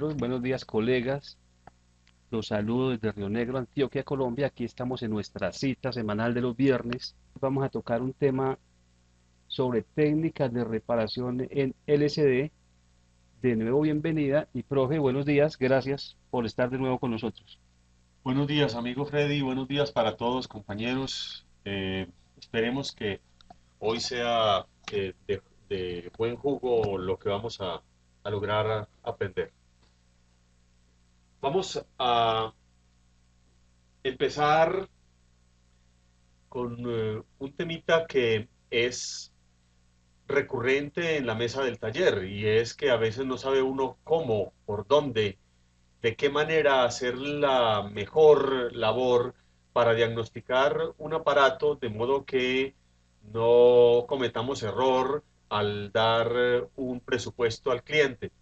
Buenos días, colegas. Los saludo desde Río Negro, Antioquia, Colombia. Aquí estamos en nuestra cita semanal de los viernes. Vamos a tocar un tema sobre técnicas de reparación en LCD. De nuevo, bienvenida. Y profe, buenos días. Gracias por estar de nuevo con nosotros. Buenos días, amigo Freddy. Buenos días para todos, compañeros. Esperemos que hoy sea de buen jugo lo que vamos a lograr aprender. Vamos a empezar con un temita que es recurrente en la mesa del taller y es que a veces no sabe uno cómo, por dónde, de qué manera hacer la mejor labor para diagnosticar un aparato de modo que no cometamos error al dar un presupuesto al cliente.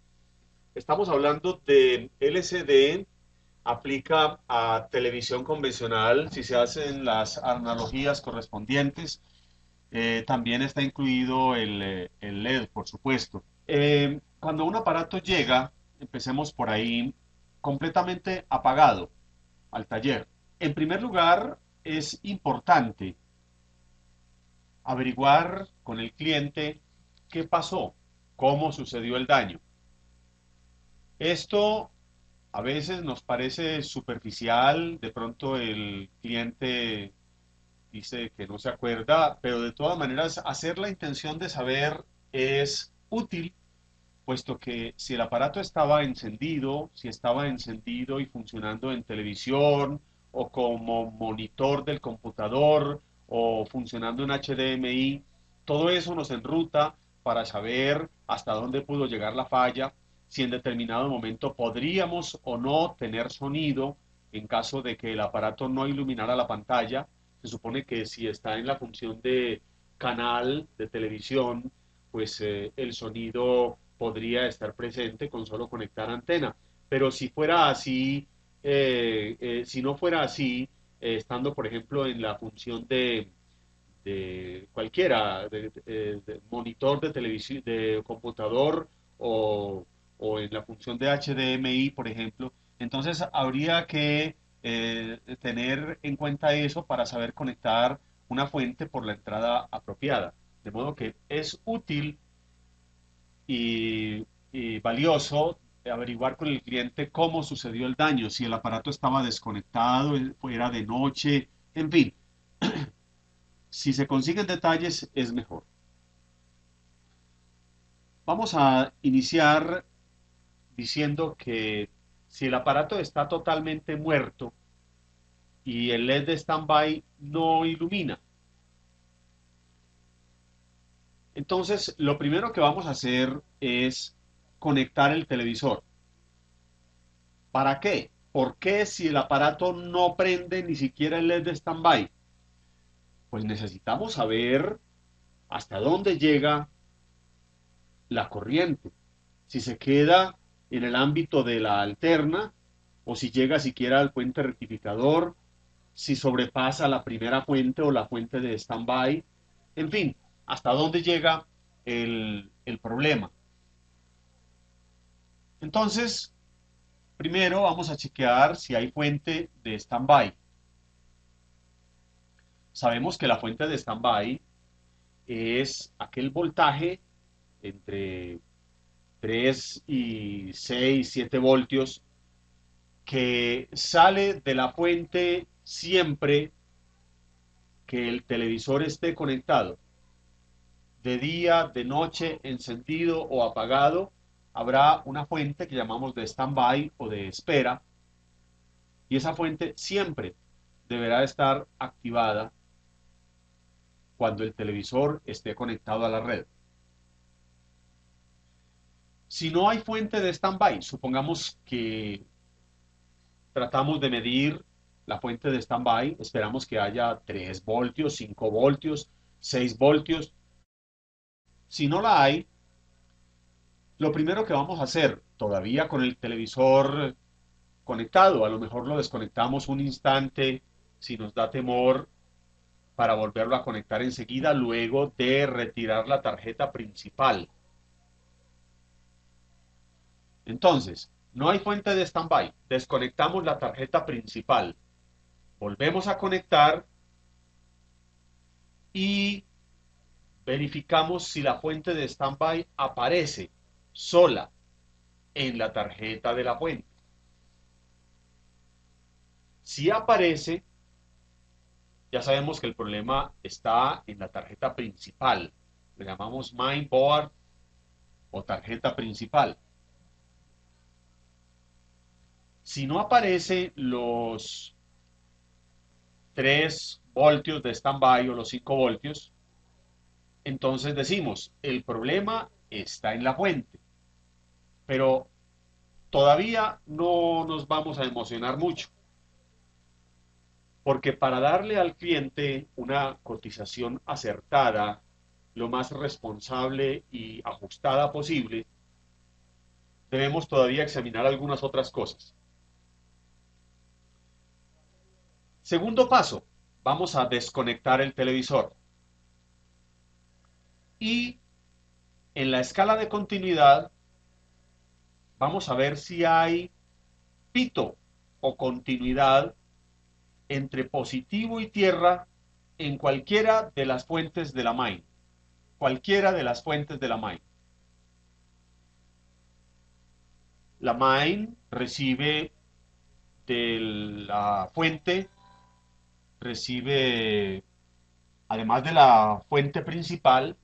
Estamos hablando de LCD, aplica a televisión convencional si se hacen las analogías correspondientes. También está incluido el LED, por supuesto. Cuando un aparato llega, empecemos por ahí, completamente apagado al taller. En primer lugar, es importante averiguar con el cliente qué pasó, cómo sucedió el daño. Esto a veces nos parece superficial, de pronto el cliente dice que no se acuerda, pero de todas maneras hacer la intención de saber es útil, puesto que si el aparato estaba encendido, si estaba encendido y funcionando en televisión o como monitor del computador o funcionando en HDMI, todo eso nos enruta para saber hasta dónde pudo llegar la falla, si en determinado momento podríamos o no tener sonido en caso de que el aparato no iluminara la pantalla. Se supone que si está en la función de canal de televisión, pues el sonido podría estar presente con solo conectar antena. Pero si fuera así, si no fuera así, estando por ejemplo en la función de cualquiera, de monitor de televisión, de computador o en la función de HDMI, por ejemplo, entonces habría que tener en cuenta eso para saber conectar una fuente por la entrada apropiada. De modo que es útil y valioso averiguar con el cliente cómo sucedió el daño, si el aparato estaba desconectado, era de noche, en fin, si se consiguen detalles es mejor. Vamos a iniciar diciendo que si el aparato está totalmente muerto y el LED de standby no ilumina, entonces lo primero que vamos a hacer es conectar el televisor. ¿Para qué? ¿Por qué si el aparato no prende ni siquiera el LED de standby? Pues necesitamos saber hasta dónde llega la corriente. Si se queda en el ámbito de la alterna o si llega siquiera al puente rectificador, si sobrepasa la primera fuente o la fuente de standby, en fin, hasta dónde llega el problema. Entonces, primero vamos a chequear si hay fuente de standby. Sabemos que la fuente de standby es aquel voltaje entre 3 y 6 7 voltios que sale de la fuente siempre que el televisor esté conectado. De día, de noche, encendido o apagado, habrá una fuente que llamamos de standby o de espera y esa fuente siempre deberá estar activada cuando el televisor esté conectado a la red. Si no hay fuente de standby, supongamos que tratamos de medir la fuente de standby, esperamos que haya 3 voltios, 5 voltios, 6 voltios. Si no la hay, lo primero que vamos a hacer, todavía con el televisor conectado, a lo mejor lo desconectamos un instante si nos da temor para volverlo a conectar enseguida luego de retirar la tarjeta principal. Entonces, No hay fuente de standby. Desconectamos la tarjeta principal. Volvemos a conectar y verificamos si la fuente de standby aparece sola en la tarjeta de la fuente. Si aparece, ya sabemos que el problema está en la tarjeta principal. Le llamamos mainboard o tarjeta principal. Si no aparece los 3 voltios de standby o los 5 voltios, entonces decimos, el problema está en la fuente. Pero todavía no nos vamos a emocionar mucho, porque para darle al cliente una cotización acertada, lo más responsable y ajustada posible, debemos todavía examinar algunas otras cosas. Segundo paso, vamos a desconectar el televisor. Y en la escala de continuidad, vamos a ver si hay pito o continuidad entre positivo y tierra en cualquiera de las fuentes de la main. Cualquiera de las fuentes de la main. La main recibe de la fuente, recibe, además de la fuente principal,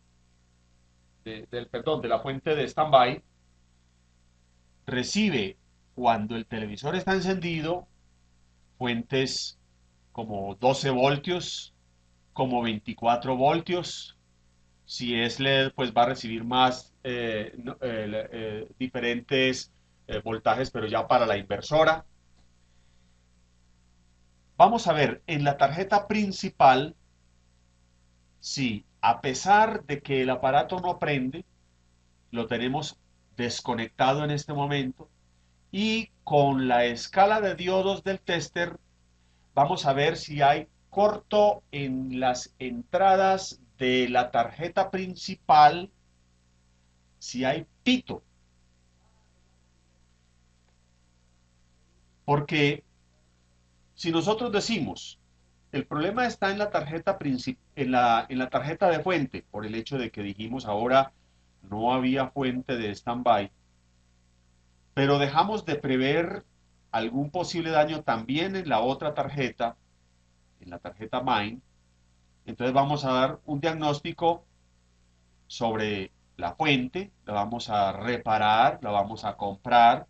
de la fuente de standby, recibe cuando el televisor está encendido fuentes como 12 voltios, como 24 voltios. Si es LED, pues va a recibir más diferentes voltajes, pero ya para la inversora. Vamos a ver en la tarjeta principal si, a pesar de que el aparato no prende, lo tenemos desconectado en este momento, y con la escala de diodos del tester vamos a ver si hay corto en las entradas de la tarjeta principal, si hay pito. Porque si nosotros decimos, el problema está en la tarjeta en la tarjeta de fuente, por el hecho de que dijimos ahora no había fuente de standby, pero dejamos de prever algún posible daño también en la otra tarjeta, en la tarjeta main, entonces vamos a dar un diagnóstico sobre la fuente, la vamos a reparar, la vamos a comprar,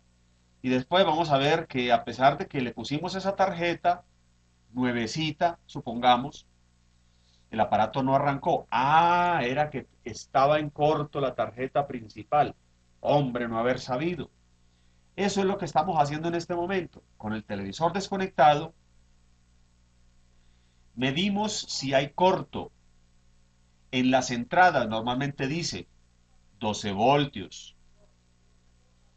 y después vamos a ver que a pesar de que le pusimos esa tarjeta nuevecita, supongamos, el aparato no arrancó. Ah, era que estaba en corto la tarjeta principal. Hombre, no haber sabido. Eso es lo que estamos haciendo en este momento. Con el televisor desconectado, medimos si hay corto. En las entradas normalmente dice 12 voltios,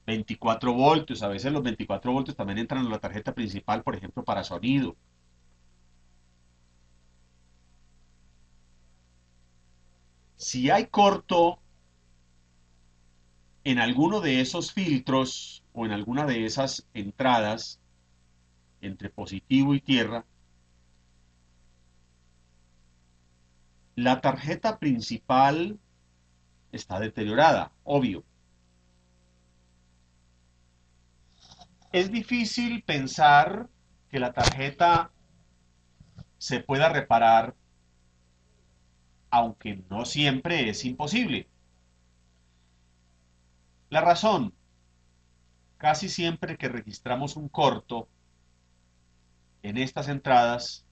24 voltios. A veces los 24 voltios también entran en la tarjeta principal, por ejemplo, para sonido. Si hay corto en alguno de esos filtros o en alguna de esas entradas entre positivo y tierra, la tarjeta principal está deteriorada, obvio. Es difícil pensar que la tarjeta se pueda reparar, aunque no siempre es imposible. La razón, casi siempre que registramos un corto en estas entradas,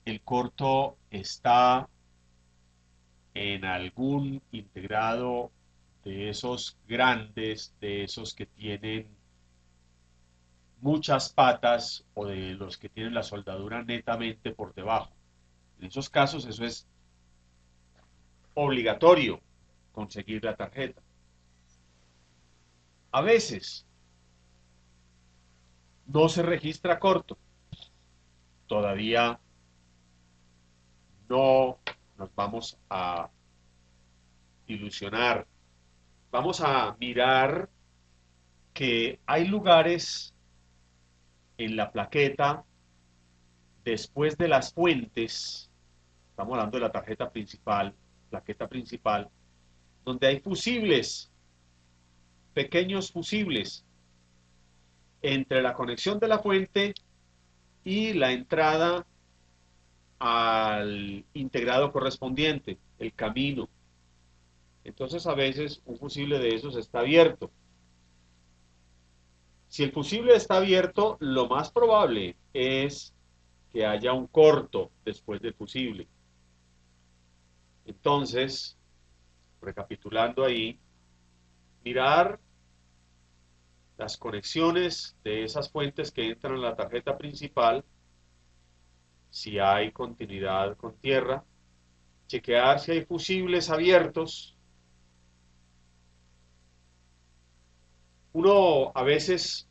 el corto está en algún integrado de esos grandes, de esos que tienen muchas patas o de los que tienen la soldadura netamente por debajo. En esos casos eso es obligatorio conseguir la tarjeta. A veces no se registra corto. Todavía no nos vamos a ilusionar. Vamos a mirar que hay lugares en la plaqueta, después de las fuentes, estamos hablando de la tarjeta principal, plaqueta principal, donde hay fusibles, pequeños fusibles, entre la conexión de la fuente y la entrada al integrado correspondiente, el camino. Entonces a veces un fusible de esos está abierto. Si el fusible está abierto, lo más probable es que haya un corto después del fusible. Entonces, recapitulando ahí, mirar las conexiones de esas fuentes que entran a la tarjeta principal, si hay continuidad con tierra, chequear si hay fusibles abiertos. Uno a veces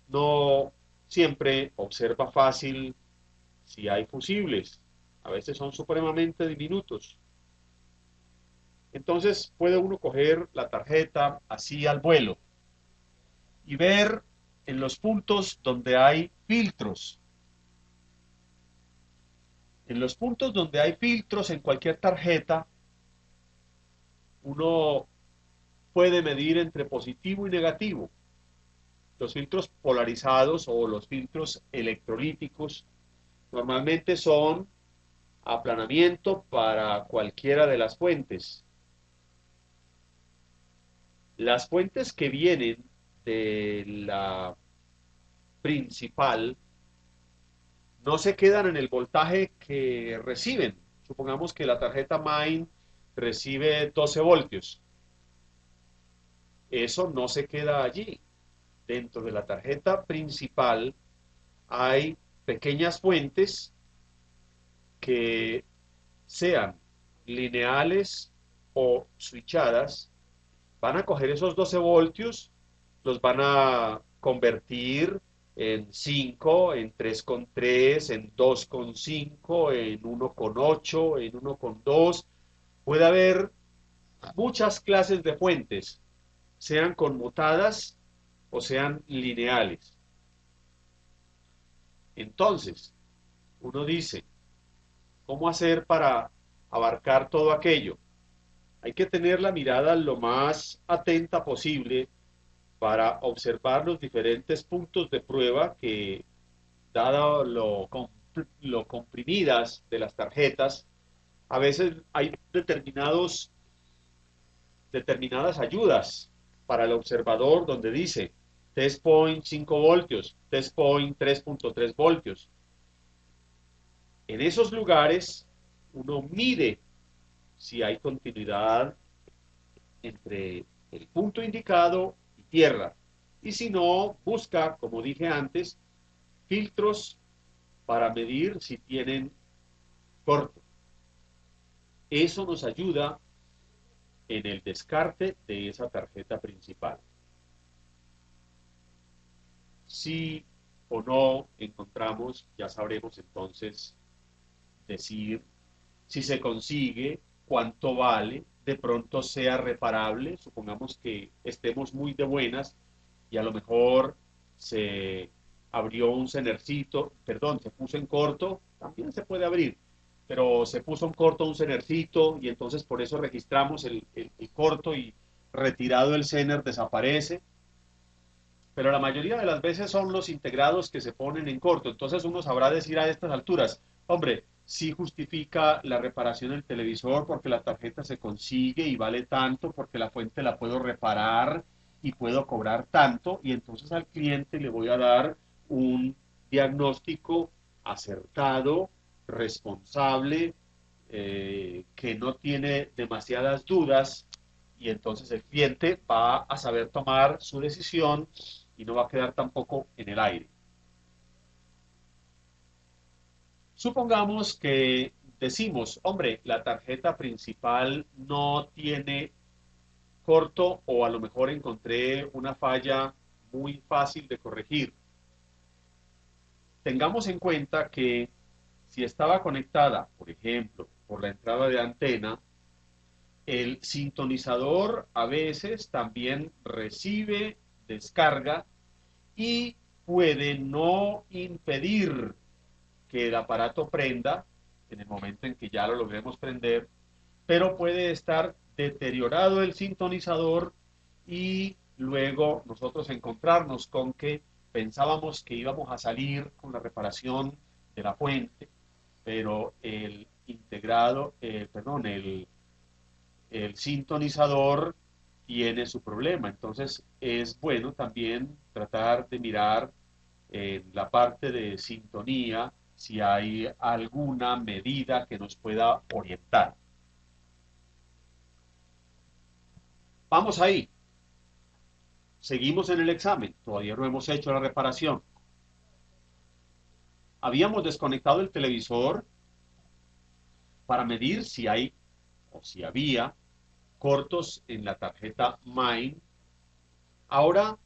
no siempre observa fácil si hay fusibles, a veces son supremamente diminutos. Entonces puede uno coger la tarjeta así al vuelo y ver en los puntos donde hay filtros. En los puntos donde hay filtros en cualquier tarjeta, uno puede medir entre positivo y negativo. Los filtros polarizados o los filtros electrolíticos normalmente son aplanamiento para cualquiera de las fuentes. Las fuentes que vienen de la principal no se quedan en el voltaje que reciben. Supongamos que la tarjeta main recibe 12 voltios. Eso no se queda allí. Dentro de la tarjeta principal hay pequeñas fuentes que sean lineales o switchadas, van a coger esos 12 voltios, los van a convertir en 5, en 3,3, en 2,5, en 1,8, en 1,2. Puede haber muchas clases de fuentes, sean conmutadas o sean lineales. Entonces, uno dice, ¿cómo hacer para abarcar todo aquello? Hay que tener la mirada lo más atenta posible para observar los diferentes puntos de prueba que, dado lo comprimidas de las tarjetas, a veces hay determinadas ayudas para el observador donde dice test point 5 voltios, test point 3,3 voltios. En esos lugares uno mide si hay continuidad entre el punto indicado y tierra. Y si no, busca, como dije antes, filtros para medir si tienen corto. Eso nos ayuda en el descarte de esa tarjeta principal. Si o no encontramos, ya sabremos entonces decir si se consigue, cuánto vale, de pronto sea reparable, supongamos que estemos muy de buenas y a lo mejor se abrió un cenercito, perdón, se puso en corto, también se puede abrir, pero se puso en corto un cenercito y entonces por eso registramos el corto y retirado el cener desaparece, pero la mayoría de las veces son los integrados que se ponen en corto, entonces uno sabrá decir a estas alturas, hombre, sí justifica la reparación del televisor porque la tarjeta se consigue y vale tanto, porque la fuente la puedo reparar y puedo cobrar tanto, y entonces al cliente le voy a dar un diagnóstico acertado, responsable, que no tiene demasiadas dudas, y entonces el cliente va a saber tomar su decisión y no va a quedar tampoco en el aire. Supongamos que decimos, hombre, la tarjeta principal no tiene corto o a lo mejor encontré una falla muy fácil de corregir. Tengamos en cuenta que si estaba conectada, por ejemplo, por la entrada de antena, el sintonizador a veces también recibe descarga y puede no impedir que el aparato prenda en el momento en que ya lo logremos prender, pero puede estar deteriorado el sintonizador y luego nosotros encontrarnos con que pensábamos que íbamos a salir con la reparación de la fuente, pero el integrado, perdón, el sintonizador tiene su problema. Entonces es bueno también tratar de mirar en la parte de sintonía si hay alguna medida que nos pueda orientar. Vamos ahí. Seguimos en el examen. Todavía no hemos hecho la reparación. Habíamos desconectado el televisor para medir si hay o si había cortos en la tarjeta MIND. Ahora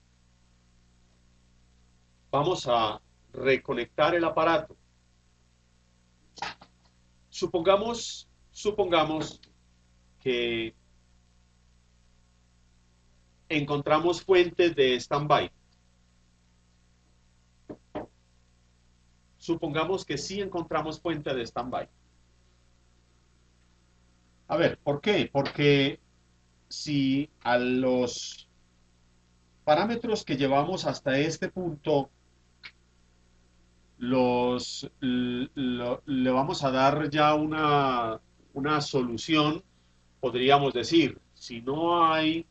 vamos a reconectar el aparato. Supongamos que encontramos fuentes de standby. Supongamos que sí encontramos fuente de standby. A ver, ¿por qué? Porque si a los parámetros que llevamos hasta este punto le vamos a dar ya una solución, podríamos decir, si no hay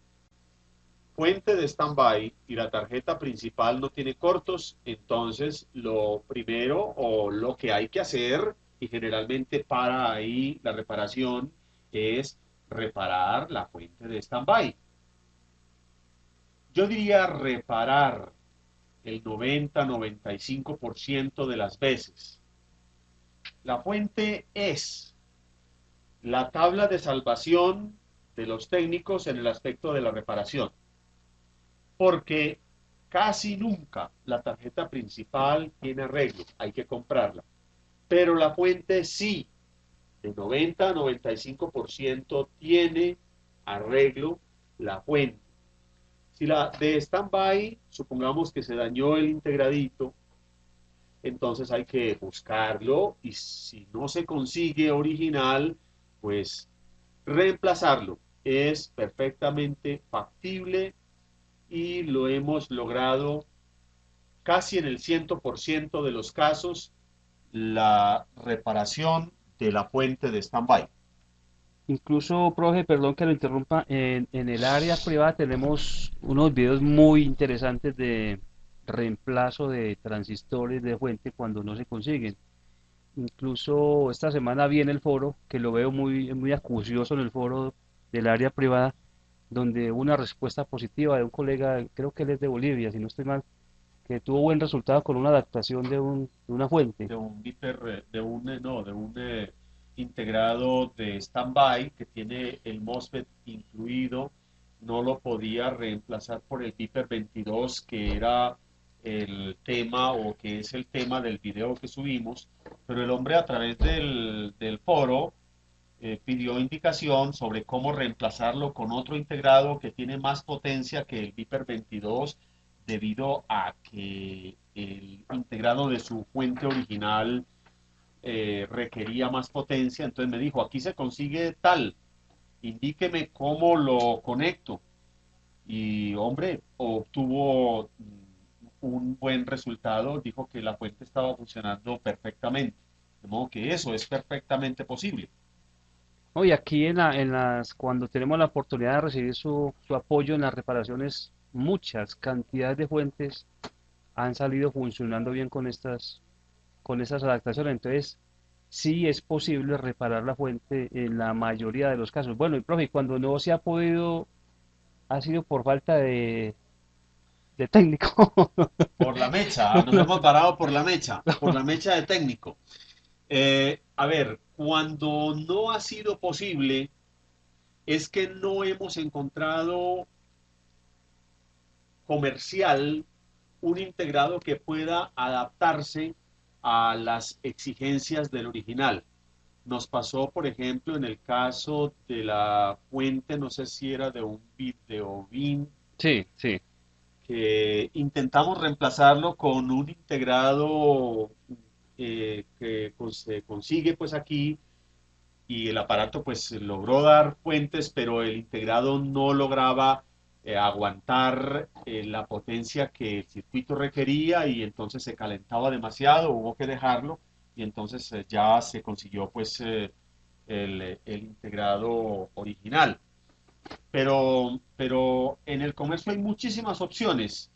fuente de standby y la tarjeta principal no tiene cortos, entonces lo primero o lo que hay que hacer, y generalmente para ahí la reparación, es reparar la fuente de standby. Yo diría reparar el 90-95% de las veces. La fuente es la tabla de salvación de los técnicos en el aspecto de la reparación, porque casi nunca la tarjeta principal tiene arreglo, hay que comprarla, pero la fuente sí, de 90-95% tiene arreglo la fuente. Si la de standby, supongamos que se dañó el integradito, entonces hay que buscarlo y si no se consigue original, pues reemplazarlo. Es perfectamente factible y lo hemos logrado casi en el 100% de los casos, la reparación de la fuente de standby. Incluso, profe, perdón que lo interrumpa, en el área privada tenemos unos videos muy interesantes de reemplazo de transistores de fuente cuando no se consiguen. Incluso esta semana vi en el foro, que lo veo muy acucioso en el foro del área privada, donde hubo una respuesta positiva de un colega, creo que él es de Bolivia, si no estoy mal, que tuvo buen resultado con una adaptación de una fuente. De un Viper, de un integrado de standby que tiene el MOSFET incluido, no lo podía reemplazar por el Viper 22, que era el tema o que es el tema del video que subimos, pero el hombre a través del foro pidió indicación sobre cómo reemplazarlo con otro integrado que tiene más potencia que el Viper 22, debido a que el integrado de su fuente original requería más potencia. Entonces me dijo, aquí se consigue tal, indíqueme cómo lo conecto. Y hombre, obtuvo un buen resultado, dijo que la fuente estaba funcionando perfectamente. De modo que eso es perfectamente posible. No, y aquí cuando tenemos la oportunidad de recibir su apoyo en las reparaciones, muchas cantidades de fuentes han salido funcionando bien con estas adaptaciones. Entonces, sí es posible reparar la fuente en la mayoría de los casos. Bueno, y profe, cuando no se ha podido, ha sido por falta de técnico. Por la mecha, nos hemos parado por la mecha de técnico. A ver, cuando no ha sido posible, es que no hemos encontrado comercial un integrado que pueda adaptarse a las exigencias del original. Nos pasó, por ejemplo, en el caso de la fuente, no sé si era de un Videobin, Sí, sí. que intentamos reemplazarlo con un integrado que pues, se consigue pues aquí y el aparato pues logró dar fuentes, pero el integrado no lograba aguantar la potencia que el circuito requería y entonces se calentaba demasiado, hubo que dejarlo y entonces ya se consiguió pues el integrado original. Pero en el comercio hay muchísimas opciones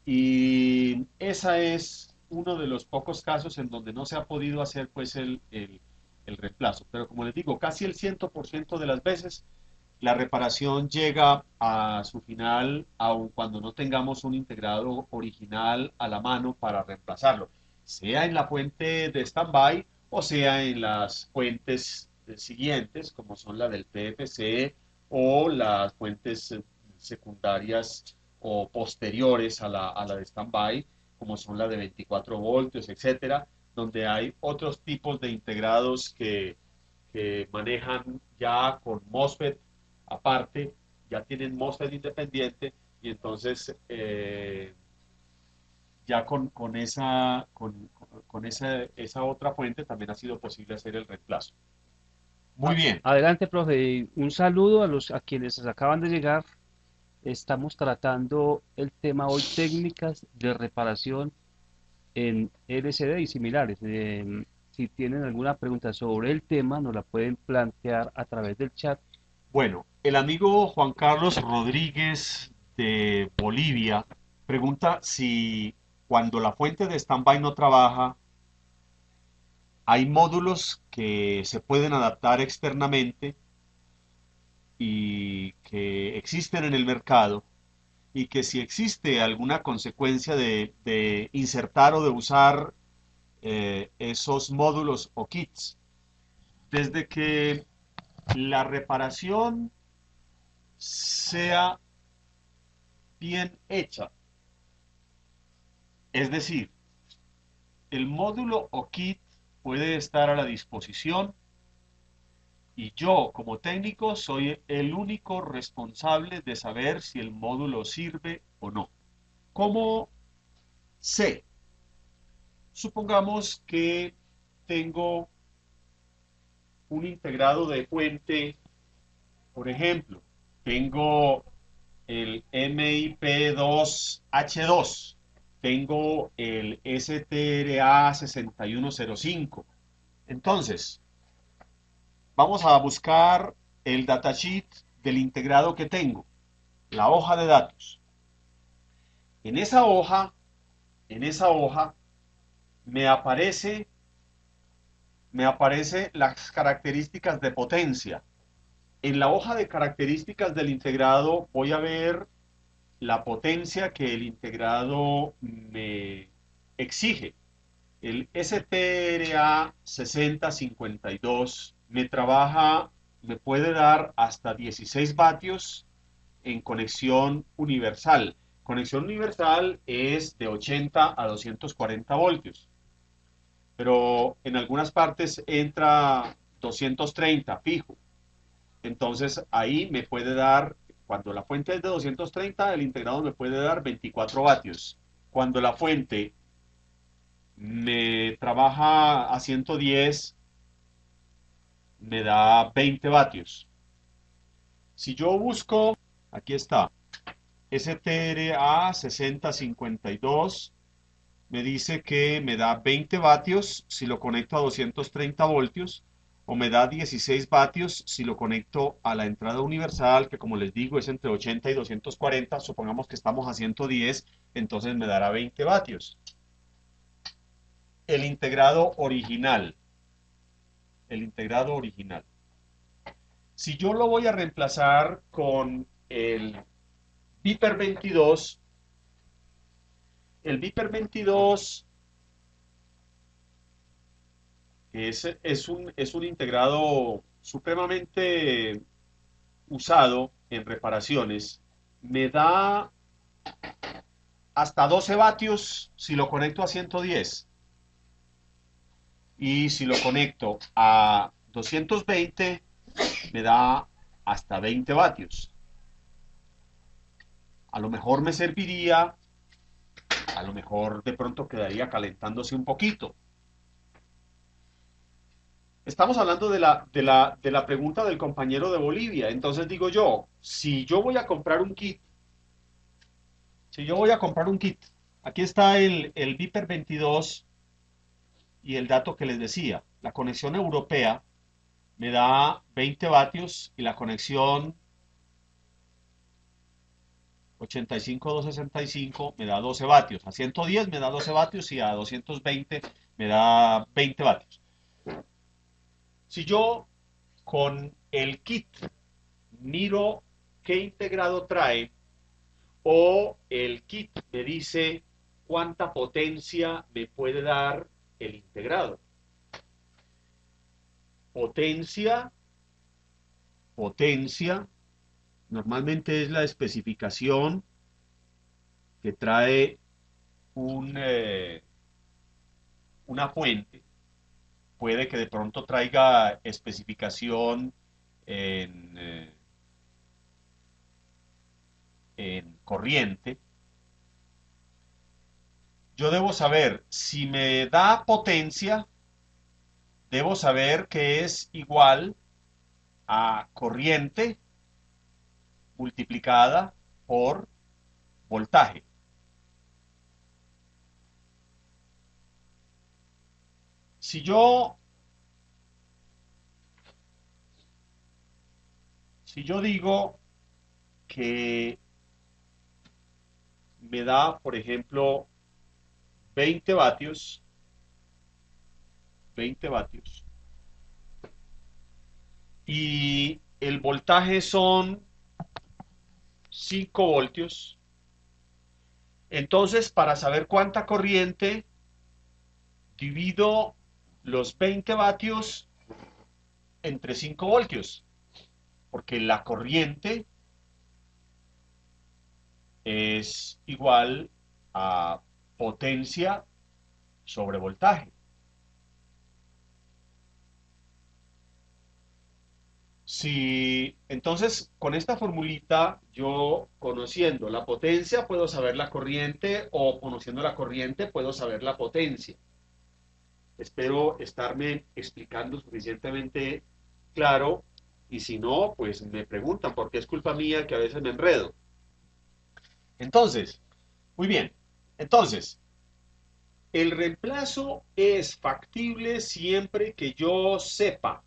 y esa es uno de los pocos casos en donde no se ha podido hacer pues el reemplazo. Pero como les digo, casi el 100% de las veces la reparación llega a su final aun cuando no tengamos un integrado original a la mano para reemplazarlo, sea en la fuente de standby o sea en las fuentes siguientes, como son la del PFC o las fuentes secundarias o posteriores a la de standby, como son la de 24 voltios, etcétera, donde hay otros tipos de integrados que manejan ya con MOSFET aparte, ya tienen MOSFET independiente y entonces ya esa otra fuente también ha sido posible hacer el reemplazo. Muy bien. Adelante, profe. Un saludo a quienes acaban de llegar. Estamos tratando el tema hoy, técnicas de reparación en LCD y similares. Si tienen alguna pregunta sobre el tema, nos la pueden plantear a través del chat. Bueno, el amigo Juan Carlos Rodríguez de Bolivia pregunta si cuando la fuente de standby no trabaja, hay módulos que se pueden adaptar externamente y que existen en el mercado y que si existe alguna consecuencia de insertar o de usar esos módulos o kits. Desde que la reparación sea bien hecha, es decir, el módulo o kit puede estar a la disposición y yo como técnico soy el único responsable de saber si el módulo sirve o no. ¿Cómo sé? Supongamos que tengo un integrado de fuente, por ejemplo, tengo el MIP2H2, tengo el STRA6105. Entonces, vamos a buscar el datasheet del integrado que tengo, la hoja de datos. En esa hoja, en esa hoja me aparece las características de potencia. En la hoja de características del integrado voy a ver la potencia que el integrado me exige. El STRA 6052 me puede dar hasta 16 vatios en conexión universal. Conexión universal es de 80 a 240 voltios, pero en algunas partes entra 230 fijo. Entonces ahí me puede dar, cuando la fuente es de 230, el integrado me puede dar 24 vatios. Cuando la fuente me trabaja a 110, me da 20 vatios. Si yo busco, aquí está, STRA 6052, me dice que me da 20 vatios si lo conecto a 230 voltios o me da 16 vatios si lo conecto a la entrada universal, que como les digo es entre 80 y 240, supongamos que estamos a 110, entonces me dará 20 vatios. El integrado original. El integrado original. Si yo lo voy a reemplazar con el Viper 22, el Viper 22 es un integrado supremamente usado en reparaciones. Me da hasta 12 vatios si lo conecto a 110. Y si lo conecto a 220, me da hasta 20 vatios. A lo mejor me serviría, a lo mejor de pronto quedaría calentándose un poquito. Estamos hablando de la pregunta del compañero de Bolivia. Entonces digo yo, si yo voy a comprar un kit, si yo voy a comprar un kit, aquí está el Viper 22 y el dato que les decía. La conexión europea me da 20 vatios y la conexión 85-265 me da 12 vatios. A 110 me da 12 vatios y a 220 me da 20 vatios. Si yo con el kit miro qué integrado trae o el kit me dice cuánta potencia me puede dar el integrado. Potencia, potencia, normalmente es la especificación que trae un, una fuente. Puede que de pronto traiga especificación en, en corriente. Yo debo saber si me da potencia, debo saber que es igual a corriente multiplicada por voltaje. Si yo, si yo digo que me da, por ejemplo, 20 vatios, 20 vatios, y el voltaje son 5 voltios, entonces para saber cuánta corriente, divido los 20 vatios entre 5 voltios, porque la corriente es igual a potencia sobre voltaje. Si entonces con esta formulita yo conociendo la potencia puedo saber la corriente o conociendo la corriente puedo saber la potencia. Espero estarme explicando suficientemente claro y si no, pues me preguntan porque es culpa mía que a veces me enredo. Entonces, muy bien. Entonces, el reemplazo es factible siempre que yo sepa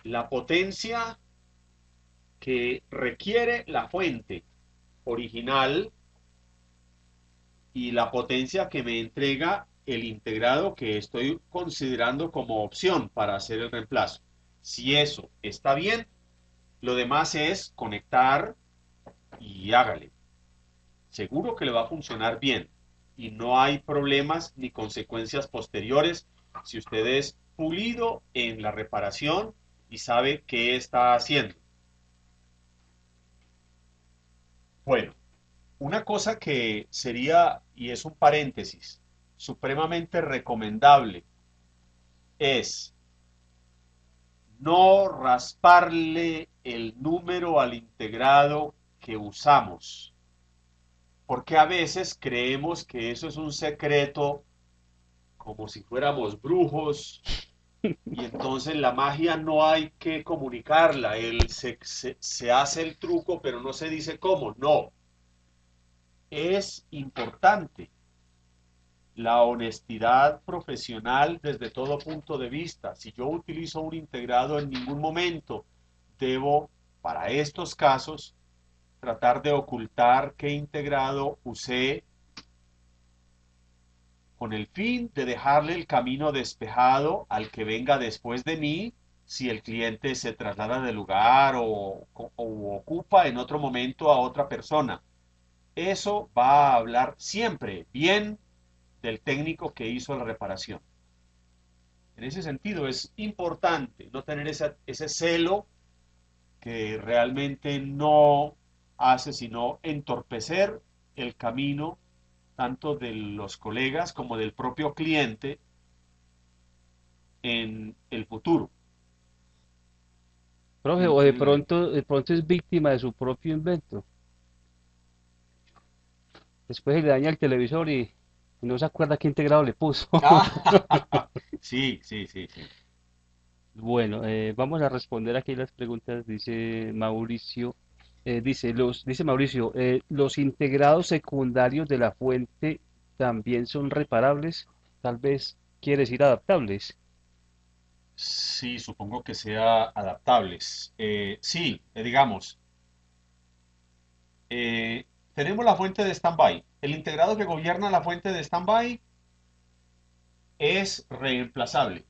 la potencia que requiere la fuente original y la potencia que me entrega el integrado que estoy considerando como opción para hacer el reemplazo. Si eso está bien, lo demás es conectar y hágale. Seguro que le va a funcionar bien y no hay problemas ni consecuencias posteriores si usted es pulido en la reparación y sabe qué está haciendo. Bueno, una cosa que sería, y es un paréntesis, supremamente recomendable es no rasparle el número al integrado que usamos, porque a veces creemos que eso es un secreto como si fuéramos brujos y entonces la magia no hay que comunicarla, se hace el truco pero no se dice cómo, no, es importante la honestidad profesional desde todo punto de vista. Si yo utilizo un integrado en ningún momento, debo, para estos casos, tratar de ocultar qué integrado usé con el fin de dejarle el camino despejado al que venga después de mí si el cliente se traslada de lugar o ocupa en otro momento a otra persona. Eso va a hablar siempre bien del técnico que hizo la reparación. En ese sentido es importante no tener ese celo que realmente no hace sino entorpecer el camino tanto de los colegas como del propio cliente en el futuro. Profe, o de pronto es víctima de su propio invento. después se le daña el televisor y no se acuerda qué integrado le puso. Ah, sí, sí, sí, sí. Bueno, vamos a responder aquí las preguntas, dice Mauricio. Dice Mauricio, ¿los integrados secundarios de la fuente también son reparables? Tal vez quiere decir adaptables. Sí, supongo que sea adaptables. Sí, digamos, tenemos la fuente de standby. El integrado que gobierna la fuente de standby es reemplazable.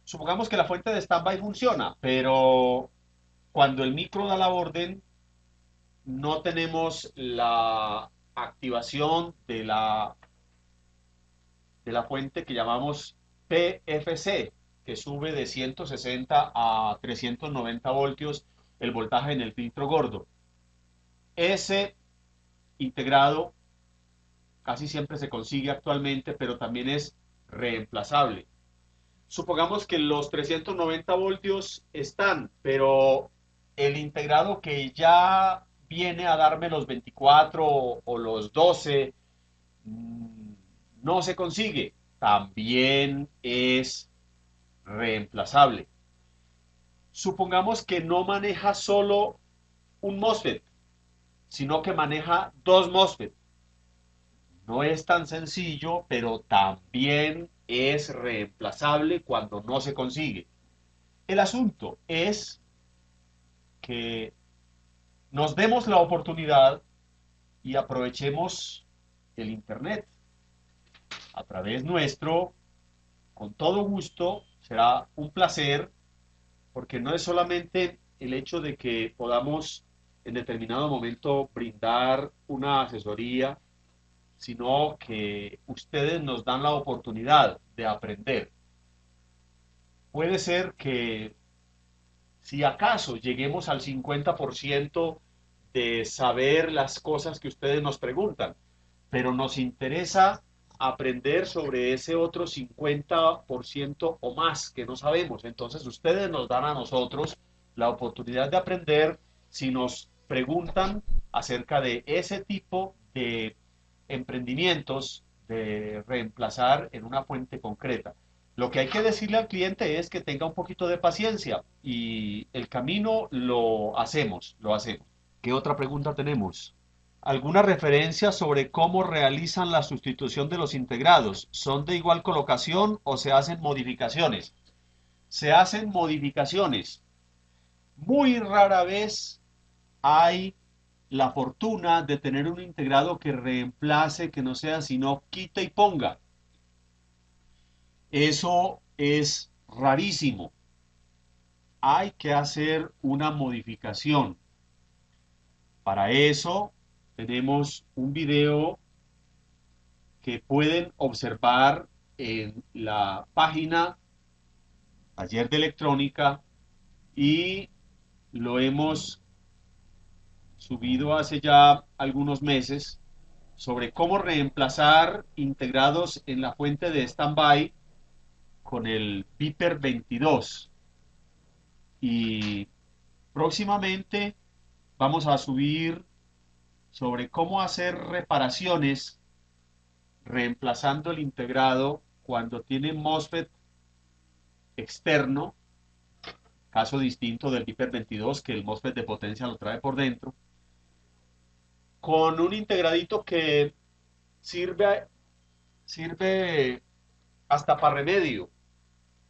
Supongamos que la fuente de standby funciona, pero cuando el micro da la orden, no tenemos la activación de la fuente que llamamos PFC, que sube de 160 a 390 voltios el voltaje en el filtro gordo. Ese integrado casi siempre se consigue actualmente, pero también es reemplazable. Supongamos que los 390 voltios están, pero el integrado que ya viene a darme los 24 o los 12 no se consigue. También es reemplazable. Supongamos que no maneja solo un MOSFET, sino que maneja dos MOSFET. No es tan sencillo, pero también es reemplazable cuando no se consigue. El asunto es que nos demos la oportunidad y aprovechemos el Internet a través nuestro, con todo gusto, será un placer, porque no es solamente el hecho de que podamos en determinado momento brindar una asesoría, sino que ustedes nos dan la oportunidad de aprender. Puede ser que si acaso lleguemos al 50% de saber las cosas que ustedes nos preguntan, pero nos interesa aprender sobre ese otro 50% o más que no sabemos. Entonces ustedes nos dan a nosotros la oportunidad de aprender si nos preguntan acerca de ese tipo de emprendimientos de reemplazar en una fuente concreta. Lo que hay que decirle al cliente es que tenga un poquito de paciencia y el camino lo hacemos, lo hacemos. ¿Qué otra pregunta tenemos? ¿Alguna referencia sobre cómo realizan la sustitución de los integrados? ¿Son de igual colocación o se hacen modificaciones? Se hacen modificaciones. Muy rara vez hay la fortuna de tener un integrado que reemplace, que no sea sino quita y ponga. Eso es rarísimo. Hay que hacer una modificación. Para eso tenemos un video que pueden observar en la página Taller de Electrónica y lo hemos subido hace ya algunos meses sobre cómo reemplazar integrados en la fuente de standby con el Viper 22. Y próximamente vamos a subir sobre cómo hacer reparaciones reemplazando el integrado cuando tiene MOSFET externo, caso distinto del Viper 22 que el MOSFET de potencia lo trae por dentro, con un integradito que sirve hasta para remedio.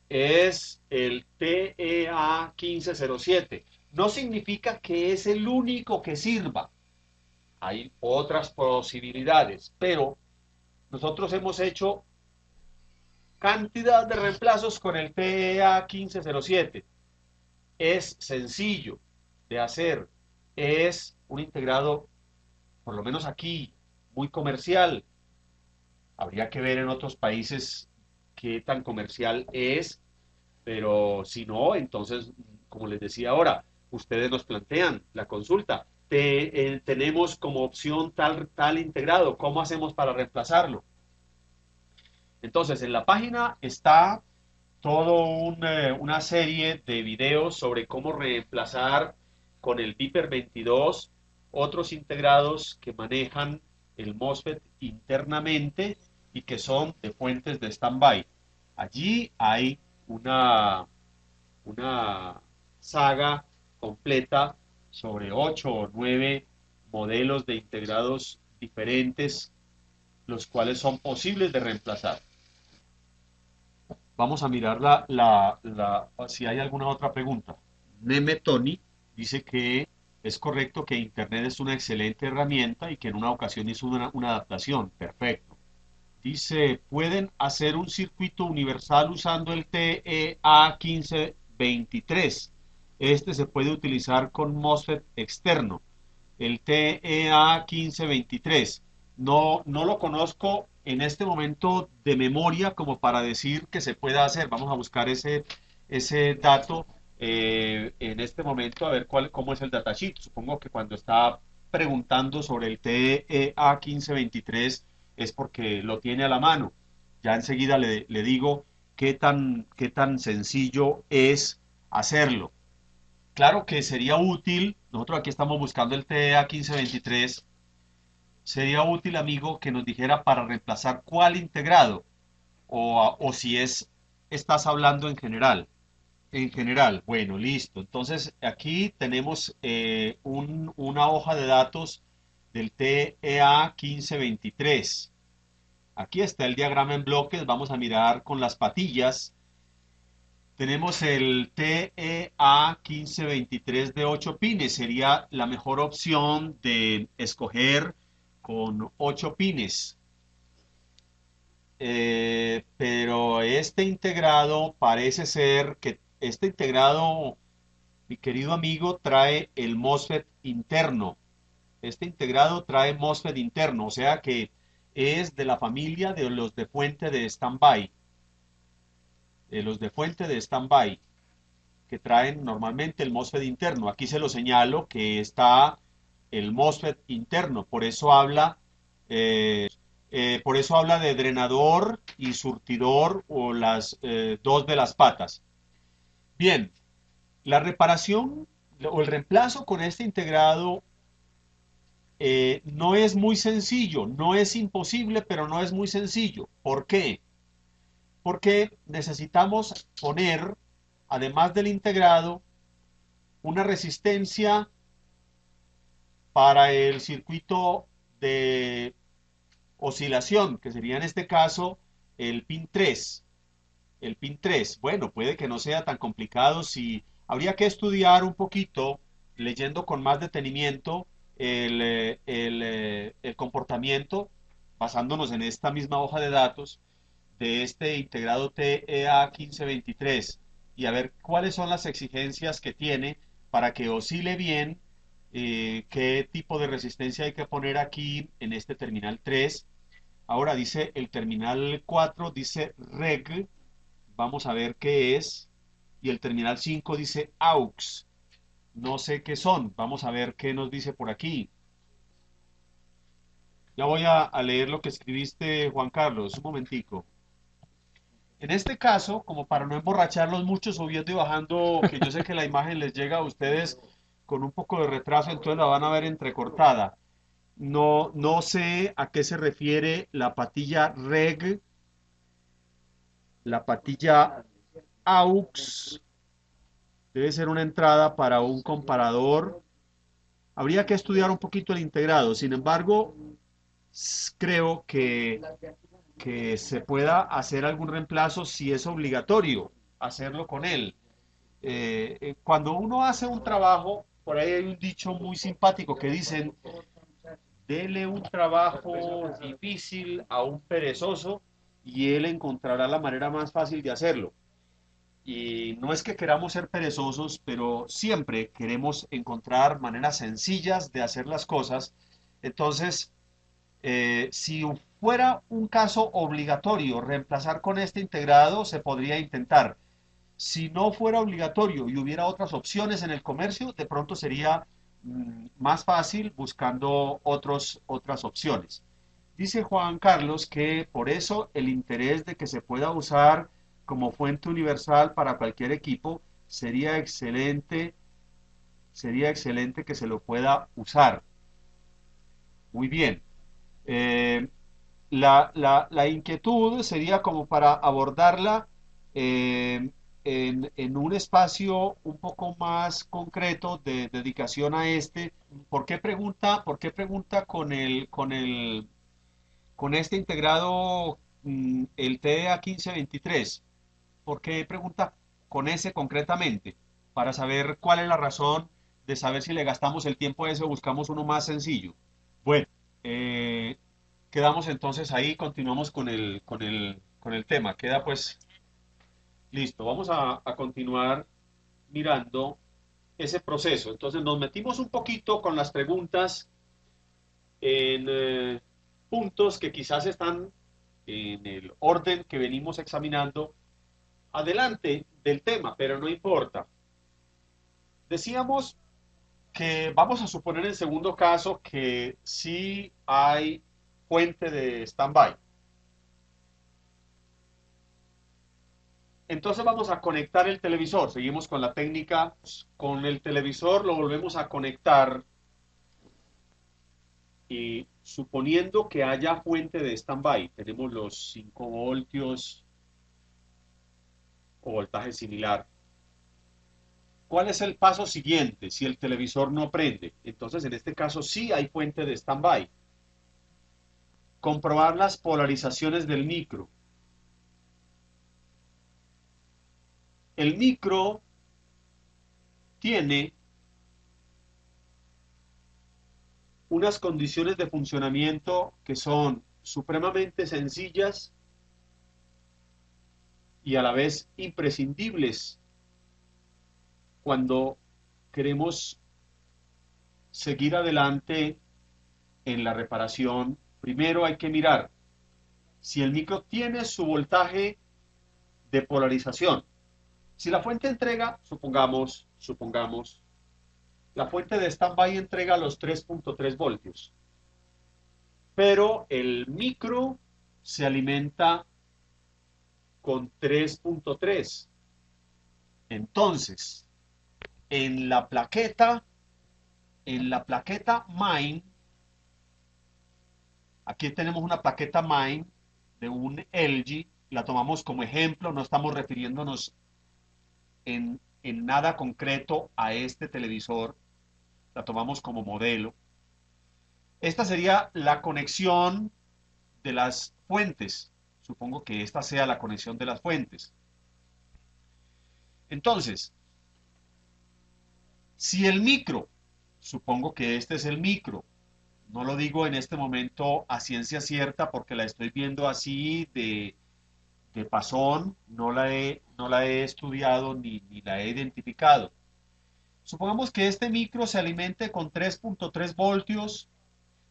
Es el TEA 1507. No significa que es el único que sirva. Hay otras posibilidades, pero nosotros hemos hecho cantidad de reemplazos con el TEA 1507. Es sencillo de hacer. Es un integrado, por lo menos aquí, muy comercial. Habría que ver en otros países qué tan comercial es, pero si no, entonces, como les decía ahora, ustedes nos plantean la consulta. Tenemos como opción tal integrado, ¿cómo hacemos para reemplazarlo? Entonces, en la página está una serie de videos sobre cómo reemplazar con el Viper 22 otros integrados que manejan el MOSFET internamente y que son de fuentes de standby. Allí hay una saga completa sobre 8 o 9 modelos de integrados diferentes, los cuales son posibles de reemplazar. Vamos a mirar si hay alguna otra pregunta. Neme Tony dice que es correcto que Internet es una excelente herramienta y que en una ocasión hizo una adaptación. Perfecto. Dice, ¿pueden hacer un circuito universal usando el TEA1523? Este se puede utilizar con MOSFET externo. El TEA1523. No lo conozco en este momento de memoria como para decir que se pueda hacer. Vamos a buscar ese dato en este momento a ver cómo es el datasheet. Supongo que cuando está preguntando sobre el TEA1523 es porque lo tiene a la mano. Ya enseguida le digo qué tan sencillo es hacerlo. Claro que sería útil, nosotros aquí estamos buscando el TEA 1523, sería útil, amigo, que nos dijera para reemplazar cuál integrado o si estás hablando en general. En general, bueno, listo. Entonces, aquí tenemos una hoja de datos del TEA 1523. Aquí está el diagrama en bloques. Vamos a mirar con las patillas. Tenemos el TEA 1523 de 8 pines. Sería la mejor opción de escoger con 8 pines. Pero este integrado parece ser que este integrado, mi querido amigo, trae el MOSFET interno. Este integrado trae MOSFET interno, o sea que es de la familia de los de fuente de standby. Los de fuente de standby, que traen normalmente el MOSFET interno. Aquí se lo señalo que está el MOSFET interno, por eso habla de drenador y surtidor o las dos de las patas. Bien, la reparación o el reemplazo con este integrado no es muy sencillo, no es imposible, pero no es muy sencillo. ¿Por qué? Porque necesitamos poner, además del integrado, una resistencia para el circuito de oscilación, que sería en este caso el pin 3. El pin 3, bueno, puede que no sea tan complicado si habría que estudiar un poquito, leyendo con más detenimiento el comportamiento, basándonos en esta misma hoja de datos de este integrado TEA 1523 y a ver cuáles son las exigencias que tiene para que oscile bien, qué tipo de resistencia hay que poner aquí en este terminal 3. Ahora dice el terminal 4, dice reg, vamos a ver qué es, y el terminal 5 dice aux, no sé qué son, vamos a ver qué nos dice por aquí. Ya voy a leer lo que escribiste, Juan Carlos, un momentico. En este caso, como para no emborracharlos mucho subiendo y bajando, que yo sé que la imagen les llega a ustedes con un poco de retraso, entonces la van a ver entrecortada. No sé a qué se refiere la patilla reg, la patilla aux, debe ser una entrada para un comparador. Habría que estudiar un poquito el integrado, sin embargo, creo que se pueda hacer algún reemplazo si es obligatorio hacerlo con él. Cuando uno hace un trabajo, por ahí hay un dicho muy simpático que dicen, dele un trabajo difícil a un perezoso y él encontrará la manera más fácil de hacerlo. Y no es que queramos ser perezosos, pero siempre queremos encontrar maneras sencillas de hacer las cosas. Entonces, si fuera un caso obligatorio reemplazar con este integrado, se podría intentar. Si no fuera obligatorio y hubiera otras opciones en el comercio, de pronto sería más fácil buscando otras opciones. Dice Juan Carlos que por eso el interés de que se pueda usar como fuente universal para cualquier equipo sería excelente que se lo pueda usar. Muy bien. Eh, la inquietud sería como para abordarla eh, en un espacio un poco más concreto de dedicación a este. Por qué pregunta con este integrado el TDA 1523? ¿Por qué pregunta con ese concretamente? Para saber cuál es la razón de saber si le gastamos el tiempo a ese o buscamos uno más sencillo. Bueno, eh, quedamos entonces ahí, continuamos con el tema. Queda pues listo. Vamos a continuar mirando ese proceso. Entonces nos metimos un poquito con las preguntas en puntos que quizás están en el orden que venimos examinando adelante del tema, pero no importa. Decíamos que vamos a suponer en segundo caso que sí hay fuente de standby. Entonces vamos a conectar el televisor. Seguimos con la técnica. Con el televisor lo volvemos a conectar y suponiendo que haya fuente de standby, tenemos los 5 voltios o voltaje similar. ¿Cuál es el paso siguiente si el televisor no prende? Entonces en este caso sí hay fuente de standby. Comprobar las polarizaciones del micro. El micro tiene unas condiciones de funcionamiento que son supremamente sencillas y a la vez imprescindibles cuando queremos seguir adelante en la reparación. Primero hay que mirar si el micro tiene su voltaje de polarización. Si la fuente entrega, supongamos, la fuente de standby entrega los 3.3 voltios, pero el micro se alimenta con 3.3. Entonces, en la plaqueta, en la plaqueta main, aquí tenemos una plaqueta main de un LG, la tomamos como ejemplo, no estamos refiriéndonos en nada concreto a este televisor, la tomamos como modelo. Esta sería la conexión de las fuentes. Supongo que esta sea la conexión de las fuentes. Entonces, si el micro, supongo que este es el micro, no lo digo en este momento a ciencia cierta porque la estoy viendo así de pasón, no la he estudiado ni la he identificado. Supongamos que este micro se alimente con 3.3 voltios,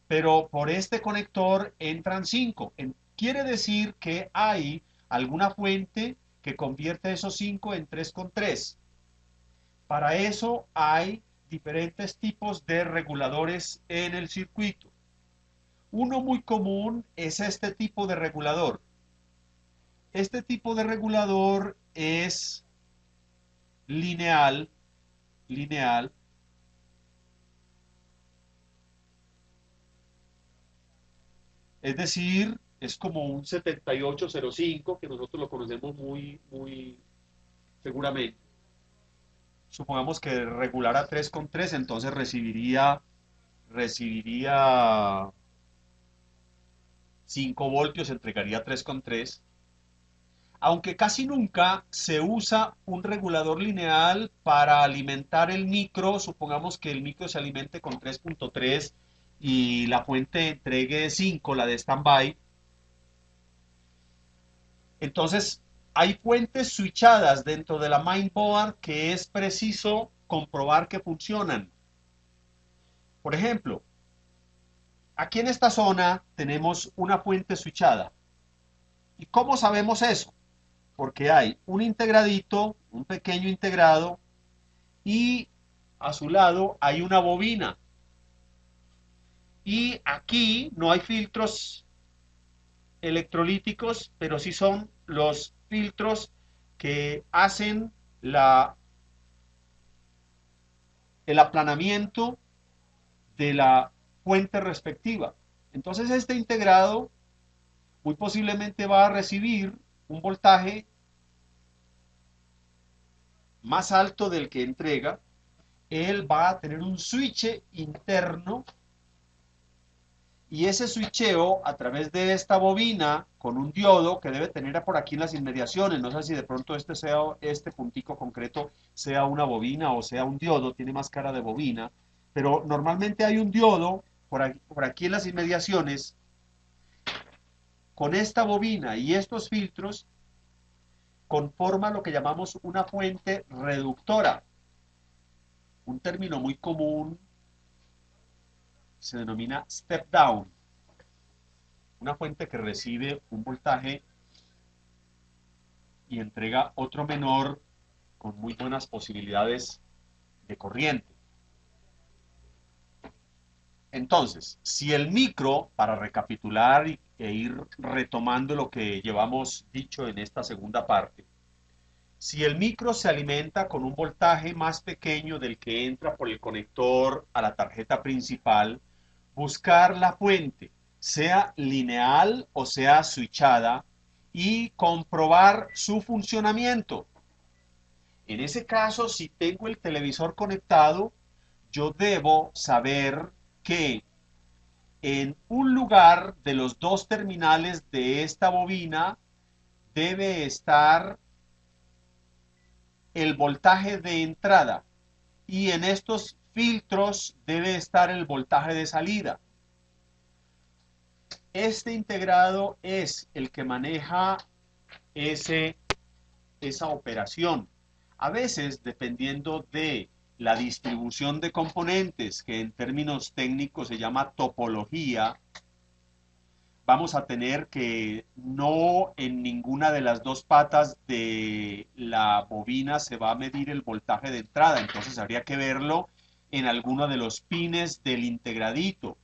pero por este conector entran 5. Quiere decir que hay alguna fuente que convierte esos 5 en 3,3. Para eso hay diferentes tipos de reguladores en el circuito. Uno muy común es este tipo de regulador. Este tipo de regulador es lineal, lineal, es decir, es como un 7805 que nosotros lo conocemos muy seguramente. Supongamos que regulara 3,3, entonces recibiría 5 voltios, entregaría 3,3. Aunque casi nunca se usa un regulador lineal para alimentar el micro, supongamos que el micro se alimente con 3.3 y la fuente entregue 5, la de standby. Entonces, hay fuentes switchadas dentro de la mainboard que es preciso comprobar que funcionan. Por ejemplo, aquí en esta zona tenemos una fuente switchada. ¿Y cómo sabemos eso? Porque hay un integradito, un pequeño integrado, y a su lado hay una bobina. Y aquí no hay filtros electrolíticos, pero sí son los filtros que hacen el aplanamiento de la fuente respectiva. Entonces este integrado muy posiblemente va a recibir un voltaje más alto del que entrega. Él va a tener un switch interno y ese switcheo a través de esta bobina con un diodo que debe tener por aquí en las inmediaciones, no sé si de pronto este puntico concreto sea una bobina o sea un diodo, tiene más cara de bobina, pero normalmente hay un diodo por aquí en las inmediaciones. Con esta bobina y estos filtros conforma lo que llamamos una fuente reductora. Un término muy común se denomina step down, una fuente que recibe un voltaje y entrega otro menor con muy buenas posibilidades de corriente. Entonces, si el micro, para recapitular e ir retomando lo que llevamos dicho en esta segunda parte, si el micro se alimenta con un voltaje más pequeño del que entra por el conector a la tarjeta principal, buscar la fuente, sea lineal o sea switchada, y comprobar su funcionamiento. En ese caso, si tengo el televisor conectado, yo debo saber que en un lugar de los dos terminales de esta bobina debe estar el voltaje de entrada y en estos filtros debe estar el voltaje de salida. Este integrado es el que maneja esa operación. A veces, dependiendo de la distribución de componentes, que en términos técnicos se llama topología, vamos a tener que no en ninguna de las dos patas de la bobina se va a medir el voltaje de entrada, entonces habría que verlo en alguno de los pines del integradito.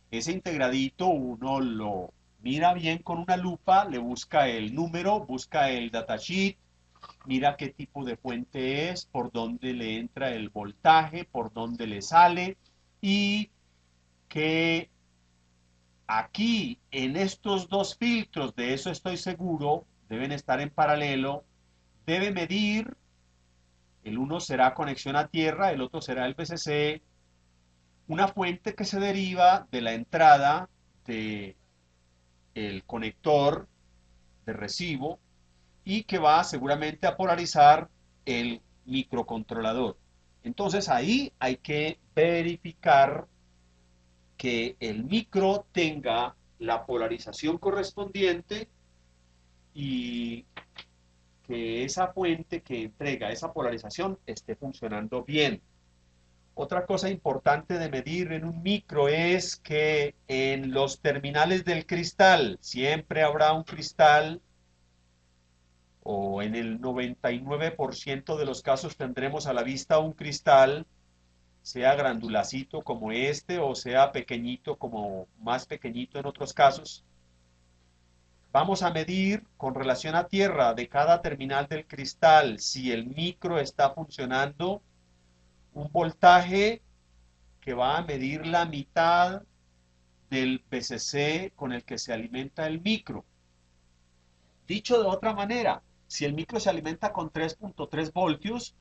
Ese integradito uno lo mira bien con una lupa, le busca el número, busca el datasheet, mira qué tipo de fuente es, por dónde le entra el voltaje, por dónde le sale y que aquí en estos dos filtros, de eso estoy seguro, deben estar en paralelo, debe medir, el uno será conexión a tierra, el otro será el VCC, una fuente que se deriva de la entrada del conector de recibo y que va seguramente a polarizar el microcontrolador. Entonces ahí hay que verificar que el micro tenga la polarización correspondiente y que esa fuente que entrega esa polarización esté funcionando bien. Otra cosa importante de medir en un micro es que en los terminales del cristal siempre habrá un cristal, o en el 99% de los casos tendremos a la vista un cristal, sea grandulacito como este o sea pequeñito como más pequeñito en otros casos. Vamos a medir con relación a tierra de cada terminal del cristal si el micro está funcionando, un voltaje que va a medir la mitad del VCC con el que se alimenta el micro. Dicho de otra manera, si el micro se alimenta con 3.3 voltios,